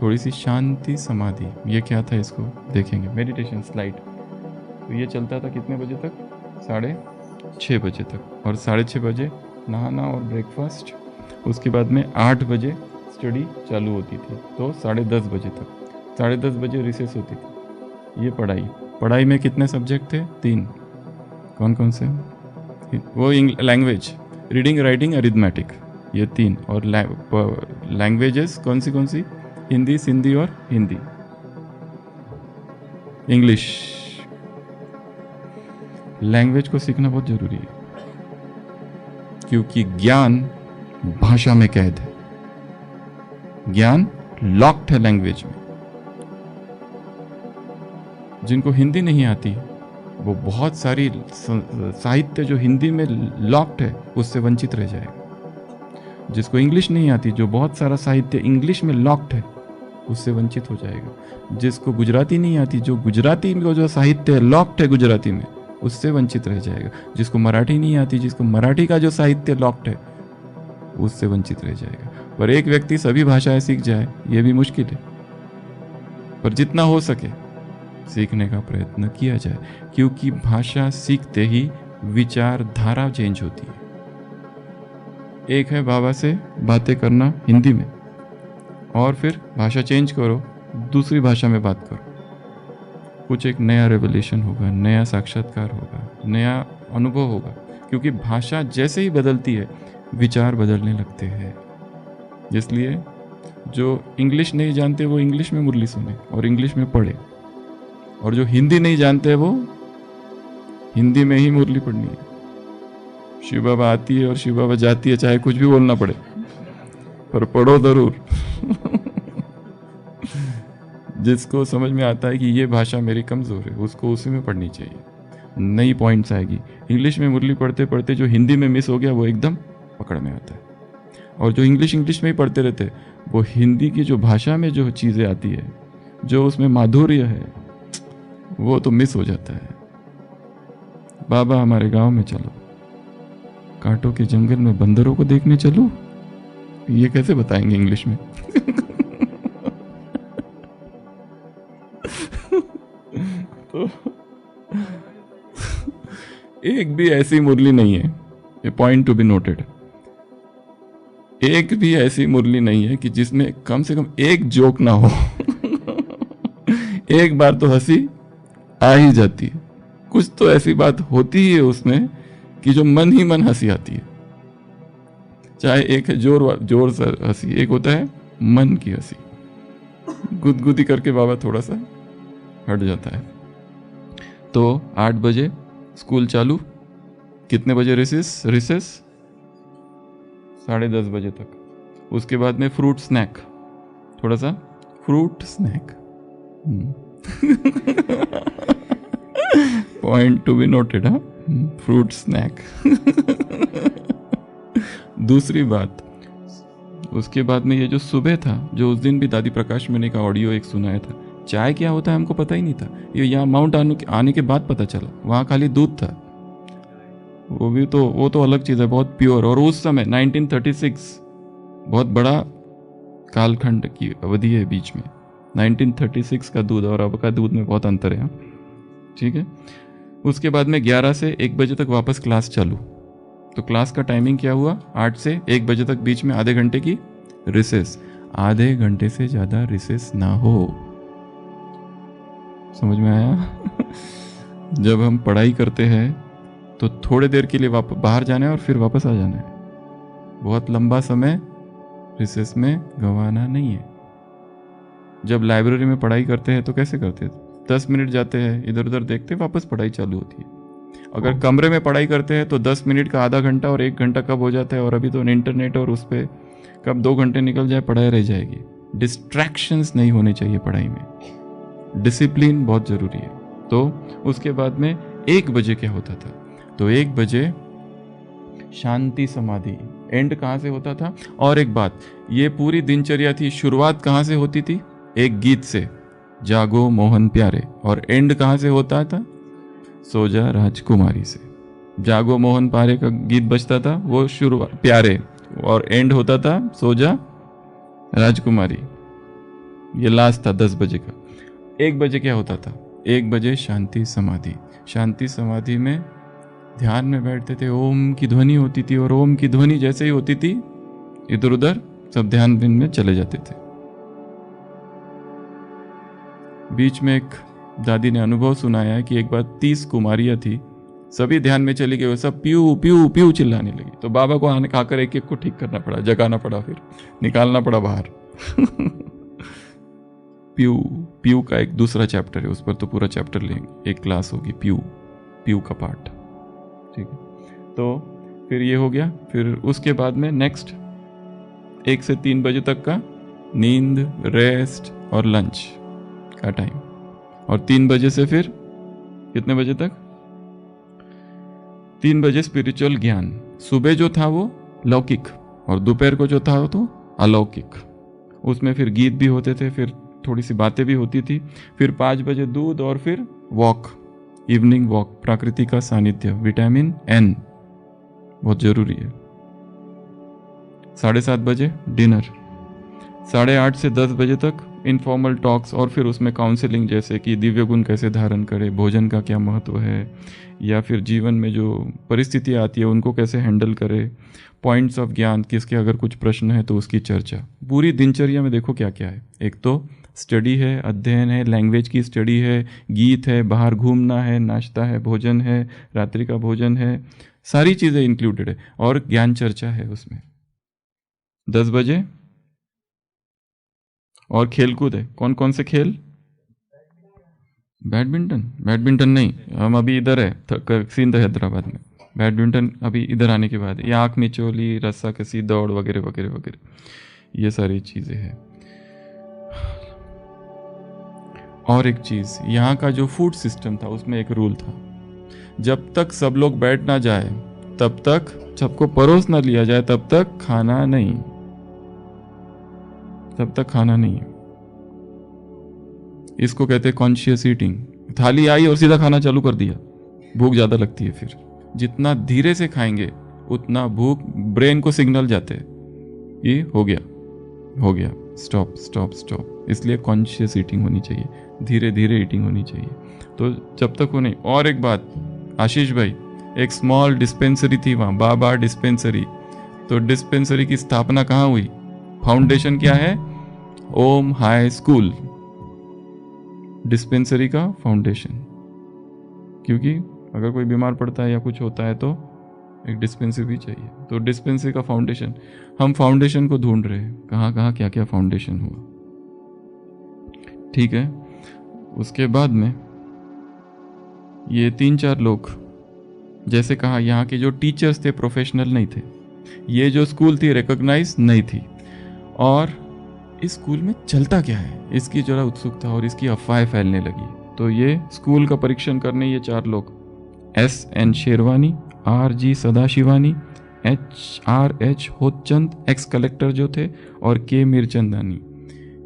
थोड़ी सी शांति, समाधि। ये क्या था इसको देखेंगे, मेडिटेशन स्लाइड। तो ये चलता था कितने बजे तक? 6:30 बजे तक। और 6:30 बजे नहाना और ब्रेकफास्ट। उसके बाद में 8 बजे स्टडी चालू होती थी, तो 10:30 बजे तक। 10:30 बजे रिसेस होती थी। ये पढ़ाई में कितने सब्जेक्ट थे? 3। कौन कौन से? वो लैंग्वेज, रीडिंग, राइटिंग, अरिथमेटिक, ये 3। और लैंग्वेजेस कौन सी? हिंदी, सिंधी और हिंदी, इंग्लिश। लैंग्वेज को सीखना बहुत जरूरी है, क्योंकि ज्ञान भाषा में कैद है। ज्ञान लॉक्ड है लैंग्वेज में। जिनको हिंदी नहीं आती, वो बहुत सारी साहित्य जो हिंदी में लॉक्ड है, उससे वंचित रह जाएगा। जिसको इंग्लिश नहीं आती, जो बहुत सारा साहित्य इंग्लिश में लॉक्ड है, उससे वंचित हो जाएगा। जिसको गुजराती नहीं आती, जो गुजराती में जो साहित्य लॉक्ड है गुजराती में, उससे वंचित रह जाएगा। जिसको मराठी नहीं आती, जिसको मराठी का जो साहित्य लॉक्ड है, उससे वंचित रह जाएगा। पर एक व्यक्ति सभी भाषाएं सीख जाए, ये भी मुश्किल है। पर जितना हो सके सीखने का प्रयत्न किया जाए, क्योंकि भाषा सीखते ही विचारधारा चेंज होती है। एक है बाबा से बातें करना हिंदी में, और फिर भाषा चेंज करो, दूसरी भाषा में बात करो, कुछ एक नया रेवलेशन होगा, नया साक्षात्कार होगा, नया अनुभव होगा। क्योंकि भाषा जैसे ही बदलती है, विचार बदलने लगते हैं। इसलिए जो इंग्लिश नहीं जानते वो इंग्लिश में मुरली सुने और इंग्लिश में पढ़े, और जो हिंदी नहीं जानते वो हिंदी में ही मुरली पढ़नी है। शिव बाबा आती है और शिव बाबा जाती है, चाहे कुछ भी बोलना पड़े, पर पढ़ो जरूर। जिसको समझ में आता है कि ये भाषा मेरी कमज़ोर है, उसको उसी में पढ़नी चाहिए, नई पॉइंट्स आएगी। इंग्लिश में मुरली पढ़ते पढ़ते जो हिंदी में मिस हो गया वो एकदम पकड़ में आता है, और जो इंग्लिश में ही पढ़ते रहते वो हिंदी की जो भाषा में जो चीज़ें आती है, जो उसमें माधुर्य है, वो तो मिस हो जाता है। बाबा हमारे गांव में चलो, कांटों के जंगल में बंदरों को देखने चलो, ये कैसे बताएंगे इंग्लिश में? तो एक भी ऐसी मुरली नहीं है, ये पॉइंट टू बी नोटेड, एक भी ऐसी मुरली नहीं है कि जिसमें कम से कम एक जोक ना हो। एक बार तो हंसी आ ही जाती है, कुछ तो ऐसी बात होती ही है उसमें कि जो मन ही मन हंसी आती है। चाहे एक है जोर से हंसी, एक होता है मन की हंसी, गुदगुदी करके बाबा थोड़ा सा हट जाता है। तो 8 बजे स्कूल चालू, कितने बजे रिसेस? 10:30 बजे तक। उसके बाद में फ्रूट स्नैक, थोड़ा सा fruit snack, point to be noted, हाँ, फ्रूट स्नैक। दूसरी बात, उसके बाद में ये जो सुबह था, जो उस दिन भी दादी प्रकाश मैंने का ऑडियो एक सुनाया था, चाय क्या होता है हमको पता ही नहीं था, ये यहाँ माउंट आने के बाद पता चला। वहाँ खाली दूध था, वो तो अलग चीज़ है, बहुत प्योर। और उस समय 1936 बहुत बड़ा कालखंड की अवधि है बीच में, 1936 का दूध और अब का दूध में बहुत अंतर है, ठीक है। उसके बाद में 11 से 1 बजे तक वापस क्लास चालू। तो क्लास का टाइमिंग क्या हुआ? 8 से 1 बजे तक, बीच में आधे घंटे की रिसेस। आधे घंटे से ज़्यादा रिसेस ना हो, समझ में आया? जब हम पढ़ाई करते हैं तो थोड़े देर के लिए बाहर जाना है और फिर वापस आ जाना है, बहुत लंबा समय रिसेस में गंवाना नहीं है। जब लाइब्रेरी में पढ़ाई करते हैं तो कैसे करते हैं? 10 मिनट जाते हैं, इधर उधर देखते, वापस पढ़ाई चालू होती है। अगर कमरे में पढ़ाई करते हैं तो 10 मिनट का आधा घंटा और 1 घंटा कब हो जाता है, और अभी तो इंटरनेट और उस पर कब 2 घंटे निकल जाए, पढ़ाई रह जाएगी। डिस्ट्रैक्शंस नहीं होने चाहिए पढ़ाई में, डिसिप्लिन बहुत ज़रूरी है। तो उसके बाद में 1 बजे क्या होता था? तो 1 बजे शांति समाधि, एंड कहाँ से होता था? और एक बात, ये पूरी दिनचर्या थी, शुरुआत कहाँ से होती थी? एक गीत से, जागो मोहन प्यारे, और एंड कहाँ से होता था? सो जा राजकुमारी से। जागो मोहन प्यारे का गीत बजता था, वो शुरुआत प्यारे, और एंड होता था सो जा राजकुमारी। ये लास्ट था 10 बजे का। 1 बजे क्या होता था? 1 बजे शांति समाधि। शांति समाधि में ध्यान में बैठते थे, ओम की ध्वनि होती थी, और ओम की ध्वनि जैसे ही होती थी इधर उधर सब ध्यान में चले जाते थे। बीच में एक दादी ने अनुभव सुनाया है कि एक बार 30 कुमारियां थी, सभी ध्यान में चली गई, सब प्यू प्यू प्यू चिल्लाने लगी। तो बाबा को आकर एक एक को ठीक करना पड़ा, जगाना पड़ा, फिर निकालना पड़ा बाहर। प्यू प्यू का एक दूसरा चैप्टर है, उस पर तो पूरा चैप्टर लेंगे, एक क्लास होगी प्यू का पार्ट, ठीक है। तो फिर ये हो गया। फिर उसके बाद में नेक्स्ट 1 से 3 बजे तक का नींद, रेस्ट और लंच का टाइम, और 3 बजे से फिर कितने बजे तक? 3 बजे स्पिरिचुअल ज्ञान। सुबह जो था वो लौकिक, और दोपहर को जो था वो तो अलौकिक। उसमें फिर गीत भी होते थे, फिर थोड़ी सी बातें भी होती थी। फिर 5 बजे दूध, और फिर वॉक, इवनिंग वॉक, प्रकृति का सानिध्य, विटामिन N बहुत जरूरी है। 7:30 बजे डिनर, 8:30 से 10 बजे तक इनफॉर्मल टॉक्स, और फिर उसमें काउंसलिंग, जैसे कि दिव्य गुण कैसे धारण करें, भोजन का क्या महत्व है, या फिर जीवन में जो परिस्थितियाँ आती है उनको कैसे हैंडल करें, पॉइंट्स ऑफ ज्ञान, किसके अगर कुछ प्रश्न है तो उसकी चर्चा। पूरी दिनचर्या में देखो क्या क्या है, एक तो स्टडी है, अध्ययन है, लैंग्वेज की स्टडी है, गीत है, बाहर घूमना है, नाश्ता है, भोजन है, रात्रि का भोजन है, सारी चीज़ें इंक्लूडेड है, और ज्ञान चर्चा है उसमें। 10 बजे और खेलकूद है। कौन कौन से खेल? बैडमिंटन नहीं, हम अभी इधर है सिंध हैदराबाद में। बैडमिंटन अभी इधर आने के बाद, ये आँख मिचोली, रस्साकसी, दौड़ वगैरह वगैरह वगैरह, ये सारी चीज़ें हैं। और एक चीज़, यहाँ का जो फूड सिस्टम था उसमें एक रूल था, जब तक सब लोग बैठ ना जाए तब तक, सबको परोस ना लिया जाए तब तक खाना नहीं, तब तक खाना नहीं। इसको कहते हैं कॉन्शियस ईटिंग। थाली आई और सीधा खाना चालू कर दिया, भूख ज़्यादा लगती है। फिर जितना धीरे से खाएंगे उतना भूख, ब्रेन को सिग्नल जाते हैं ये हो गया, हो गया, स्टॉप स्टॉप स्टॉप। इसलिए कॉन्शियस ईटिंग होनी चाहिए, धीरे धीरे ईटिंग होनी चाहिए। तो जब तक वो नहीं। और एक बात आशीष भाई, एक स्मॉल डिस्पेंसरी थी वहाँ, बाबा डिस्पेंसरी। तो डिस्पेंसरी की स्थापना कहाँ हुई? फाउंडेशन क्या है? ओम हाई स्कूल, डिस्पेंसरी का फाउंडेशन। क्योंकि अगर कोई बीमार पड़ता है या कुछ होता है तो एक डिस्पेंसरी भी चाहिए। तो डिस्पेंसरी का फाउंडेशन, हम फाउंडेशन को ढूंढ रहे हैं, कहाँ कहाँ क्या क्या फाउंडेशन हुआ। ठीक है। उसके बाद में ये 3-4 लोग, जैसे कहा यहाँ के जो टीचर्स थे प्रोफेशनल नहीं थे, ये जो स्कूल थी रिकॉग्नाइज नहीं थी, और इस स्कूल में चलता क्या है इसकी जरा उत्सुकता और इसकी अफवाहें फैलने लगी। तो ये स्कूल का परीक्षण करने ये 4 लोग, S.N. Sherwani, R.G. Sadashivani, H.R.H. Hotchand ex collector जो थे, और K. मीरचंदानी,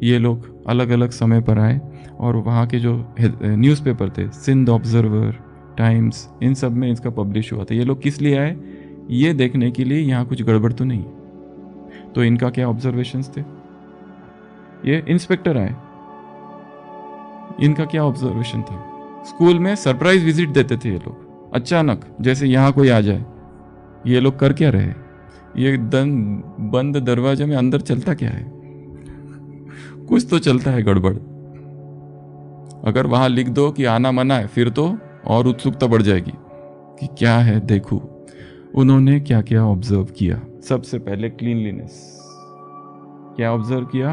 ये लोग अलग अलग समय पर आए और वहाँ के जो न्यूज़पेपर थे, सिंध ऑब्जर्वर, टाइम्स, इन सब में इसका पब्लिश हुआ था। ये लोग किस लिए आए? ये देखने के लिए यहाँ कुछ गड़बड़ तो नहीं। तो इनका क्या ऑब्जर्वेशंस थे? ये इंस्पेक्टर आए, इनका क्या ऑब्जर्वेशन था? स्कूल में सरप्राइज विजिट देते थे ये लोग अचानक, जैसे यहाँ कोई आ जाए। ये लोग कर क्या रहे? ये बंद दरवाजे में अंदर चलता क्या है? कुछ तो चलता है गड़बड़। अगर वहां लिख दो कि आना मना है, फिर तो और उत्सुकता बढ़ जाएगी कि क्या है देखूं। उन्होंने क्या क्या ऑब्जर्व किया? सबसे पहले क्लीनलीनेस। क्या ऑब्जर्व किया?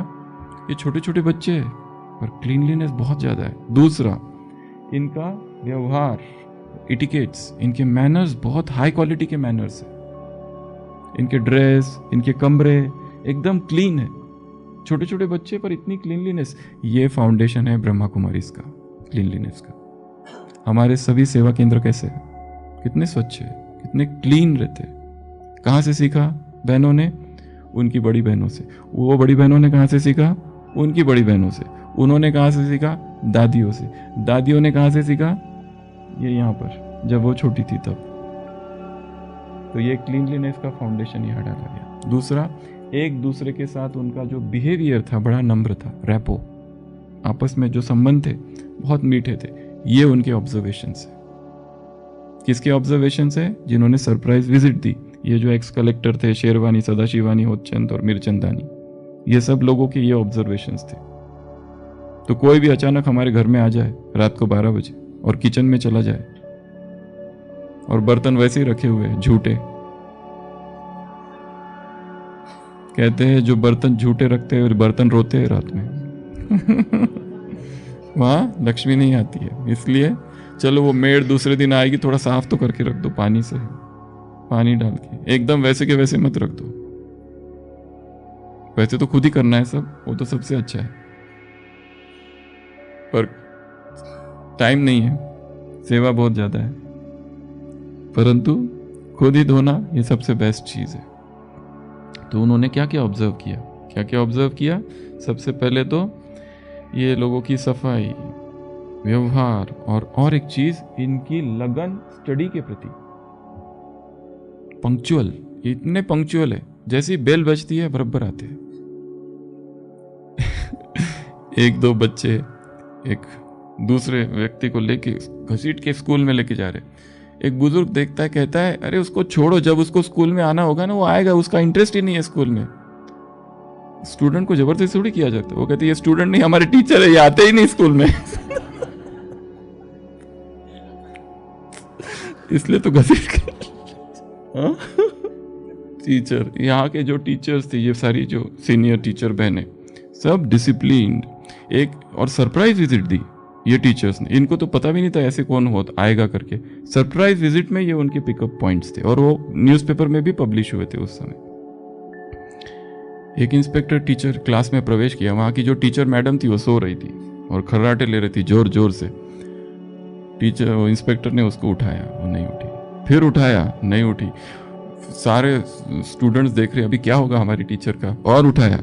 ये छोटे छोटे बच्चे हैं पर क्लीनलीनेस बहुत ज्यादा है। दूसरा, इनका व्यवहार, इटिकेट्स, इनके मैनर्स बहुत हाई क्वालिटी के मैनर्स है। इनके ड्रेस, इनके कमरे एकदम क्लीन है। छोटे छोटे बच्चे पर इतनी क्लीनलीनेस। ये फाउंडेशन है ब्रह्मा कुमारीज का, क्लीनलीनेस का। हमारे सभी सेवा केंद्र कैसे है? कितने स्वच्छ है, कितने क्लीन रहते हैं। कहाँ से सीखा बहनों ने? उनकी बड़ी बहनों से। वो बड़ी बहनों ने कहाँ से सीखा? उनकी बड़ी बहनों से। उन्होंने कहाँ से सीखा? दादियों से। दादियों ने कहाँ से सीखा? ये यहाँ पर, जब वो छोटी थी तब। तो ये क्लीनलीनेस का फाउंडेशन यहाँ डाला गया। दूसरा, एक दूसरे के साथ उनका जो बिहेवियर था बड़ा नम्र था, रैपो, आपस में जो संबंध थे बहुत मीठे थे। ये उनके ऑब्जर्वेशंस है। किसके ऑब्जर्वेशंस है? जिन्होंने सरप्राइज विजिट दी। ये जो एक्स कलेक्टर थे, शेरवानी, सदाशिवानी, होतचंद और मीरचंदानी, ये सब लोगों के ये ऑब्जर्वेशंस थे। तो कोई भी अचानक हमारे घर में आ जाए रात को 12 बजे और किचन में चला जाए और बर्तन वैसे ही रखे हुए हैं झूठे, कहते हैं जो बर्तन झूठे रखते हैं बर्तन रोते हैं रात में वहां लक्ष्मी नहीं आती है। इसलिए चलो वो मेड दूसरे दिन आएगी, थोड़ा साफ तो करके रख दो पानी से, पानी डाल के। एकदम वैसे के वैसे मत रख दो। वैसे तो खुद ही करना है सब, वो तो सबसे अच्छा है, पर टाइम नहीं है, सेवा बहुत ज्यादा है। परंतु खुद ही धोना ये सबसे बेस्ट चीज है। तो उन्होंने क्या क्या ऑब्जर्व किया? क्या क्या ऑब्जर्व किया? सबसे पहले तो ये लोगों की सफाई, व्यवहार, और एक चीज, इनकी लगन स्टडी के प्रति। पंक्चुअल, इतने पंक्चुअल है, जैसी बेल बजती है बराबर आते हैं। एक दो बच्चे एक दूसरे व्यक्ति को लेके घसीट के स्कूल में लेके जा रहे, एक बुजुर्ग देखता है, कहता है अरे उसको छोड़ो, जब उसको स्कूल में आना होगा ना वो आएगा, उसका इंटरेस्ट ही नहीं है स्कूल में। स्टूडेंट को जबरदस्ती थोड़ी किया जाता है। वो कहते ये स्टूडेंट नहीं, हमारे टीचर है, ये आते ही नहीं स्कूल में इसलिए तो घसीट के टीचर, यहाँ के जो टीचर्स थे, ये सारी जो सीनियर टीचर बहनें, सब डिसिप्लिन्ड। एक और सरप्राइज विजिट दी ये टीचर्स ने। इनको तो पता भी नहीं था ऐसे कौन हो आएगा करके। सरप्राइज विजिट में ये उनके पिकअप पॉइंट्स थे और वो न्यूज़पेपर में भी पब्लिश हुए थे उस समय। एक इंस्पेक्टर टीचर क्लास में प्रवेश किया, वहाँ की जो टीचर मैडम थी वो सो रही थी और खर्राटे ले रही थी जोर जोर से। टीचर, वो इंस्पेक्टर ने उसको उठाया, वो नहीं उठी, फिर उठाया, नहीं उठी। सारे स्टूडेंट्स देख रहे अभी क्या होगा हमारी टीचर का, और उठाया,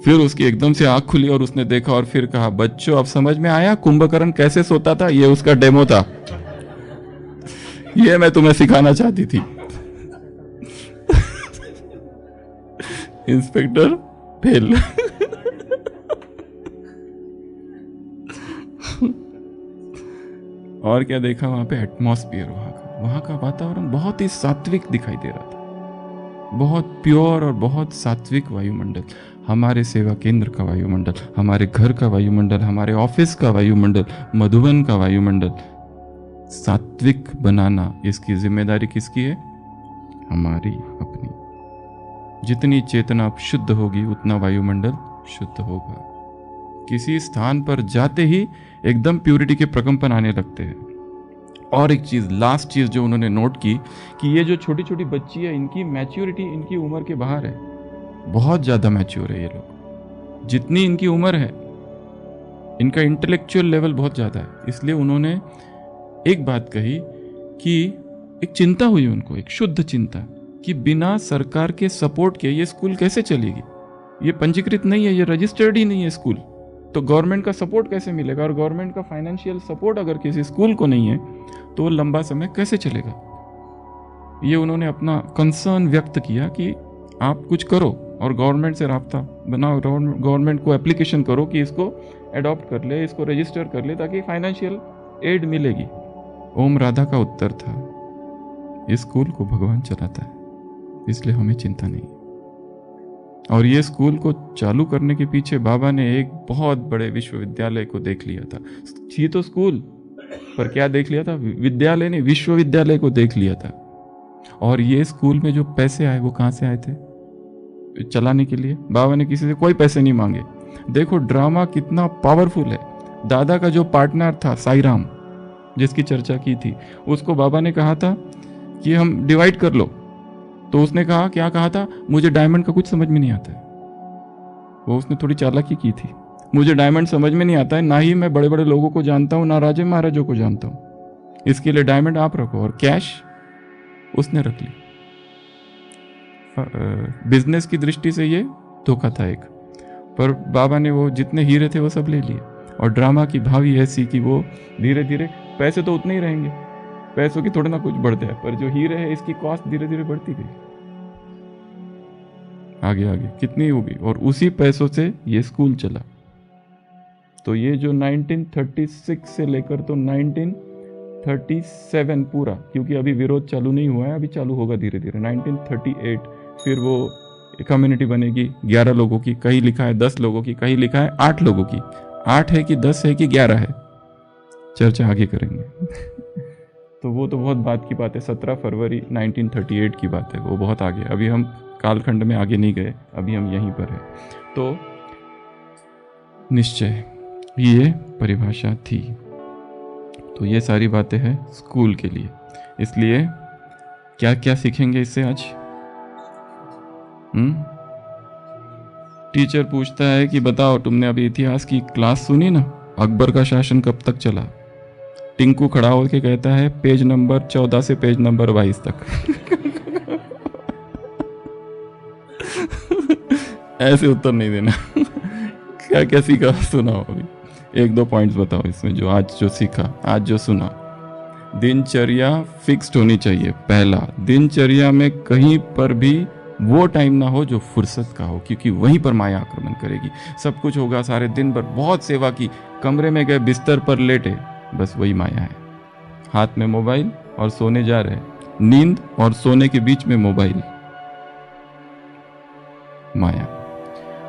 फिर उसकी एकदम से आंख खुली और उसने देखा और फिर कहा, बच्चों अब समझ में आया कुंभकर्ण कैसे सोता था? ये उसका डेमो था, ये मैं तुम्हें सिखाना चाहती थी। Inspector fail. और क्या देखा वहां पे? एटमॉस्फियर, वहां का वातावरण बहुत ही सात्विक दिखाई दे रहा था, बहुत प्योर और बहुत सात्विक वायुमंडल। हमारे सेवा केंद्र का वायुमंडल, हमारे घर का वायुमंडल, हमारे ऑफिस का वायुमंडल, मधुबन का वायुमंडल सात्विक बनाना, इसकी जिम्मेदारी किसकी है? हमारी अपनी। जितनी चेतना शुद्ध होगी उतना वायुमंडल शुद्ध होगा। किसी स्थान पर जाते ही एकदम प्यूरिटी के प्रकंपन आने लगते हैं। और एक चीज, लास्ट चीज जो उन्होंने नोट की कि ये जो छोटी छोटी बच्ची है, इनकी मैच्योरिटी इनकी उम्र के बाहर है, बहुत ज्यादा मैच्योर है ये लोग। जितनी इनकी उम्र है, इनका इंटेलेक्चुअल लेवल बहुत ज्यादा है। इसलिए उन्होंने एक बात कही कि एक चिंता हुई उनको, एक शुद्ध चिंता, कि बिना सरकार के सपोर्ट के ये स्कूल कैसे चलेगी? ये पंजीकृत नहीं है, ये रजिस्टर्ड ही नहीं है स्कूल, तो गवर्नमेंट का सपोर्ट कैसे मिलेगा? और गवर्नमेंट का फाइनेंशियल सपोर्ट अगर किसी स्कूल को नहीं है तो वो लंबा समय कैसे चलेगा? ये उन्होंने अपना कंसर्न व्यक्त किया कि आप कुछ करो और गवर्नमेंट से राब्ता बनाओ, गवर्नमेंट को एप्लीकेशन करो कि इसको अडॉप्ट कर ले, इसको रजिस्टर कर ले, ताकि फाइनेंशियल एड मिलेगी। ओम राधा का उत्तर था, इस स्कूल को भगवान चलाता है, इसलिए हमें चिंता नहीं। और ये स्कूल को चालू करने के पीछे बाबा ने एक बहुत बड़े विश्वविद्यालय को देख लिया था। ये तो स्कूल पर क्या देख लिया था? विद्यालय ने विश्वविद्यालय को देख लिया था। और ये स्कूल में जो पैसे आए वो कहाँ से आए थे चलाने के लिए? बाबा ने किसी से कोई पैसे नहीं मांगे। देखो ड्रामा कितना पावरफुल है। दादा का जो पार्टनर था साईराम, जिसकी चर्चा की थी, उसको बाबा ने कहा था कि हम डिवाइड कर लो, तो उसने कहा, क्या कहा था? मुझे डायमंड का कुछ समझ में नहीं आता है। वो उसने थोड़ी चालाकी की थी, मुझे डायमंड समझ में नहीं आता है, ना ही मैं बड़े बड़े लोगों को जानता हूँ, ना राजे महाराजों को जानता हूँ, इसके लिए डायमंड आप रखो। और कैश उसने रख ली। बिजनेस की दृष्टि से ये धोखा था एक, पर बाबा ने वो जितने हीरे थे वो सब ले लिए। और ड्रामा की भावी ऐसी कि वो धीरे धीरे, पैसे तो उतने ही रहेंगे, पैसों की थोड़ा ना कुछ बढ़ता है, पर जो हीरे है इसकी कॉस्ट धीरे धीरे बढ़ती गई, आगे आगे कितनी होगी। और उसी पैसों से ये स्कूल चला। तो ये जो 1936 से लेकर तो 1937 पूरा, क्योंकि अभी विरोध चालू नहीं हुआ है, अभी चालू होगा धीरे धीरे, 1938 फिर वो कम्युनिटी बनेगी 11 लोगों की, कहीं लिखा है 10 लोगों की, कहीं लिखा है 8 लोगों की। 8 है कि 10 है कि 11 है, चर्चा आगे करेंगे। तो वो तो बहुत बात की बात है, 17 फरवरी 1938 की बात है, वो बहुत आगे। अभी हम कालखंड में आगे नहीं गए, अभी हम यहीं पर है। तो निश्चय ये परिभाषा थी। तो ये सारी बातें हैं स्कूल के लिए। इसलिए क्या क्या सीखेंगे इससे आज? टीचर पूछता है कि बताओ, तुमने अभी इतिहास की क्लास सुनी ना, अकबर का शासन कब तक चला? टिंकू खड़ा होकर कहता है पेज नंबर 14 से पेज नंबर 22 तक। ऐसे उत्तर नहीं देना। क्या क्या सीखा सुनाओ अभी, 1-2 पॉइंट्स बताओ इसमें जो आज जो सीखा, आज जो सुना। दिनचर्या फिक्स्ड होनी चाहिए। पहला, दिनचर्या में कहीं पर भी वो टाइम ना हो जो फुर्सत का हो, क्योंकि वहीं पर माया आक्रमण करेगी। सब कुछ होगा, सारे दिन भर बहुत सेवा की, कमरे में गए बिस्तर पर लेटे, बस वही माया है। हाथ में मोबाइल और सोने जा रहे, नींद और सोने के बीच में मोबाइल, माया।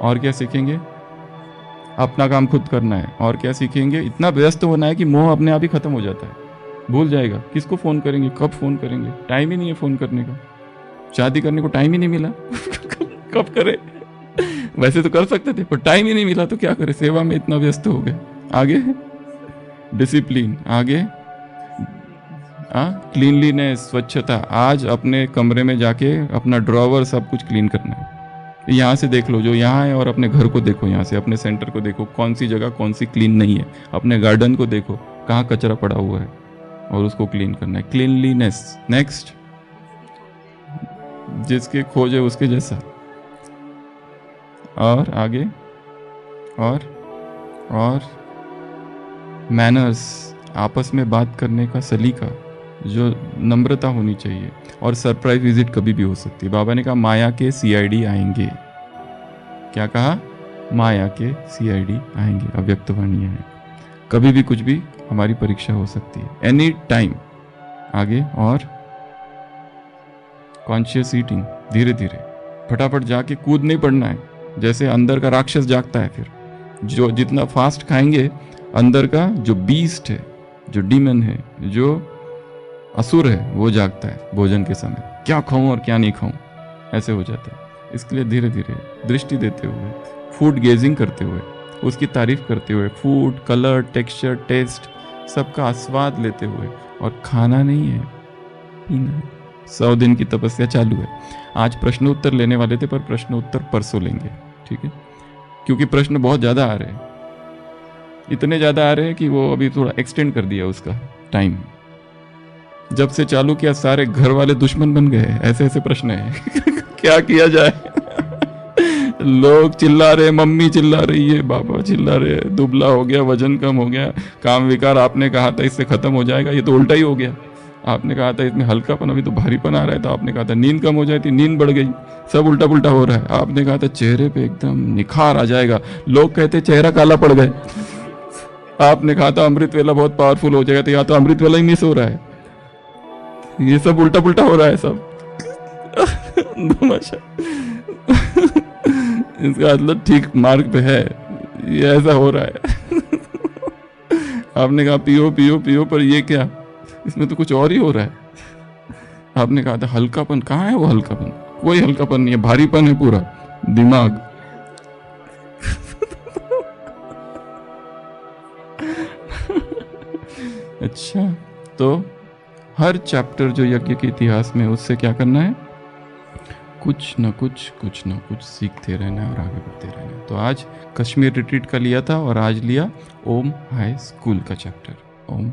और क्या सीखेंगे? अपना काम खुद करना है। और क्या सीखेंगे? इतना व्यस्त होना है कि मोह अपने आप ही खत्म हो जाता है, भूल जाएगा किसको फोन करेंगे, कब फोन करेंगे, टाइम ही नहीं है फोन करने का। शादी करने को टाइम ही नहीं मिला। कब करे? वैसे तो कर सकते थे, पर टाइम ही नहीं मिला, तो क्या करे, सेवा में इतना व्यस्त हो गए। आगे डिसिप्लिन, आगे क्लीनलीनेस, स्वच्छता। आज अपने कमरे में जाके अपना ड्रॉवर सब कुछ क्लीन करना है, यहाँ से देख लो जो यहाँ है, और अपने घर को देखो, यहाँ से अपने सेंटर को देखो, कौन सी जगह कौन सी क्लीन नहीं है। अपने गार्डन को देखो, कहाँ कचरा पड़ा हुआ है और उसको क्लीन करना है, क्लीनलीनेस। नेक्स्ट, जिसके खोज है उसके जैसा। और आगे, और मैनर्स, आपस में बात करने का सलीका, जो नम्रता होनी चाहिए। और सरप्राइज विजिट कभी भी हो सकती है। बाबा ने कहा माया के सीआईडी आएंगे। क्या कहा? माया के सीआईडी आएंगे, अव्यक्तवाणियां हैं। कभी भी कुछ भी हमारी परीक्षा हो सकती है, एनी टाइम। आगे, और कॉन्शियस ईटिंग, धीरे धीरे, फटाफट जाके कूद नहीं पड़ना है। जैसे अंदर का राक्षस जागता है, फिर जो जितना फास्ट खाएंगे, अंदर का जो बीस्ट है, जो डीमन है, जो असुर है, वो जागता है भोजन के समय। क्या खाऊं और क्या नहीं खाऊं, ऐसे हो जाता है। इसके लिए धीरे धीरे दृष्टि देते हुए, फूड गेजिंग करते हुए, उसकी तारीफ करते हुए, फूड, कलर, टेक्सचर, टेस्ट, सबका आस्वाद लेते हुए। और खाना नहीं है, पीना है। 100 दिन की तपस्या चालू है। आज प्रश्न उत्तर लेने वाले थे, पर प्रश्न उत्तर परसों लेंगे, ठीक है? क्योंकि प्रश्न बहुत ज़्यादा आ रहे हैं, इतने ज़्यादा आ रहे हैं कि वो अभी थोड़ा एक्सटेंड कर दिया उसका टाइम। जब से चालू किया सारे घर वाले दुश्मन बन गए, ऐसे ऐसे प्रश्न है। क्या किया जाए? लोग चिल्ला रहे, मम्मी चिल्ला रही है, बाबा चिल्ला रहे, दुबला हो गया, वजन कम हो गया, काम विकार आपने कहा था इससे खत्म हो जाएगा, ये तो उल्टा ही हो गया। आपने कहा था इसमें हल्कापन, अभी तो भारीपन आ रहा है। तो आपने कहा था नींद कम हो जाती, नींद बढ़ गई, सब उल्टा पुल्टा हो रहा है। आपने कहा था चेहरे पे एकदम निखार आ जाएगा, लोग कहते चेहरा काला पड़ गए। आपने कहा था अमृत वेला बहुत पावरफुल हो जाएगा, तो या तो अमृत वेला ही मिस हो रहा है। ये सब उल्टा पुल्टा हो रहा है सब। इसका मतलब ठीक मार्ग पे है, ये ऐसा हो रहा है। आपने कहा पियो पियो पियो, पर ये क्या, इसमें तो कुछ और ही हो रहा है। आपने कहा था हल्कापन, कहाँ है वो हल्कापन? कोई हल्कापन नहीं है, भारीपन है पूरा दिमाग। अच्छा, तो हर चैप्टर जो यज्ञ के इतिहास में, उससे क्या करना है? कुछ ना कुछ सीखते रहना है और आगे बढ़ते रहना है। तो आज कश्मीर रिट्रीट का लिया था और आज लिया ओम हाई स्कूल का चैप्टर। ओम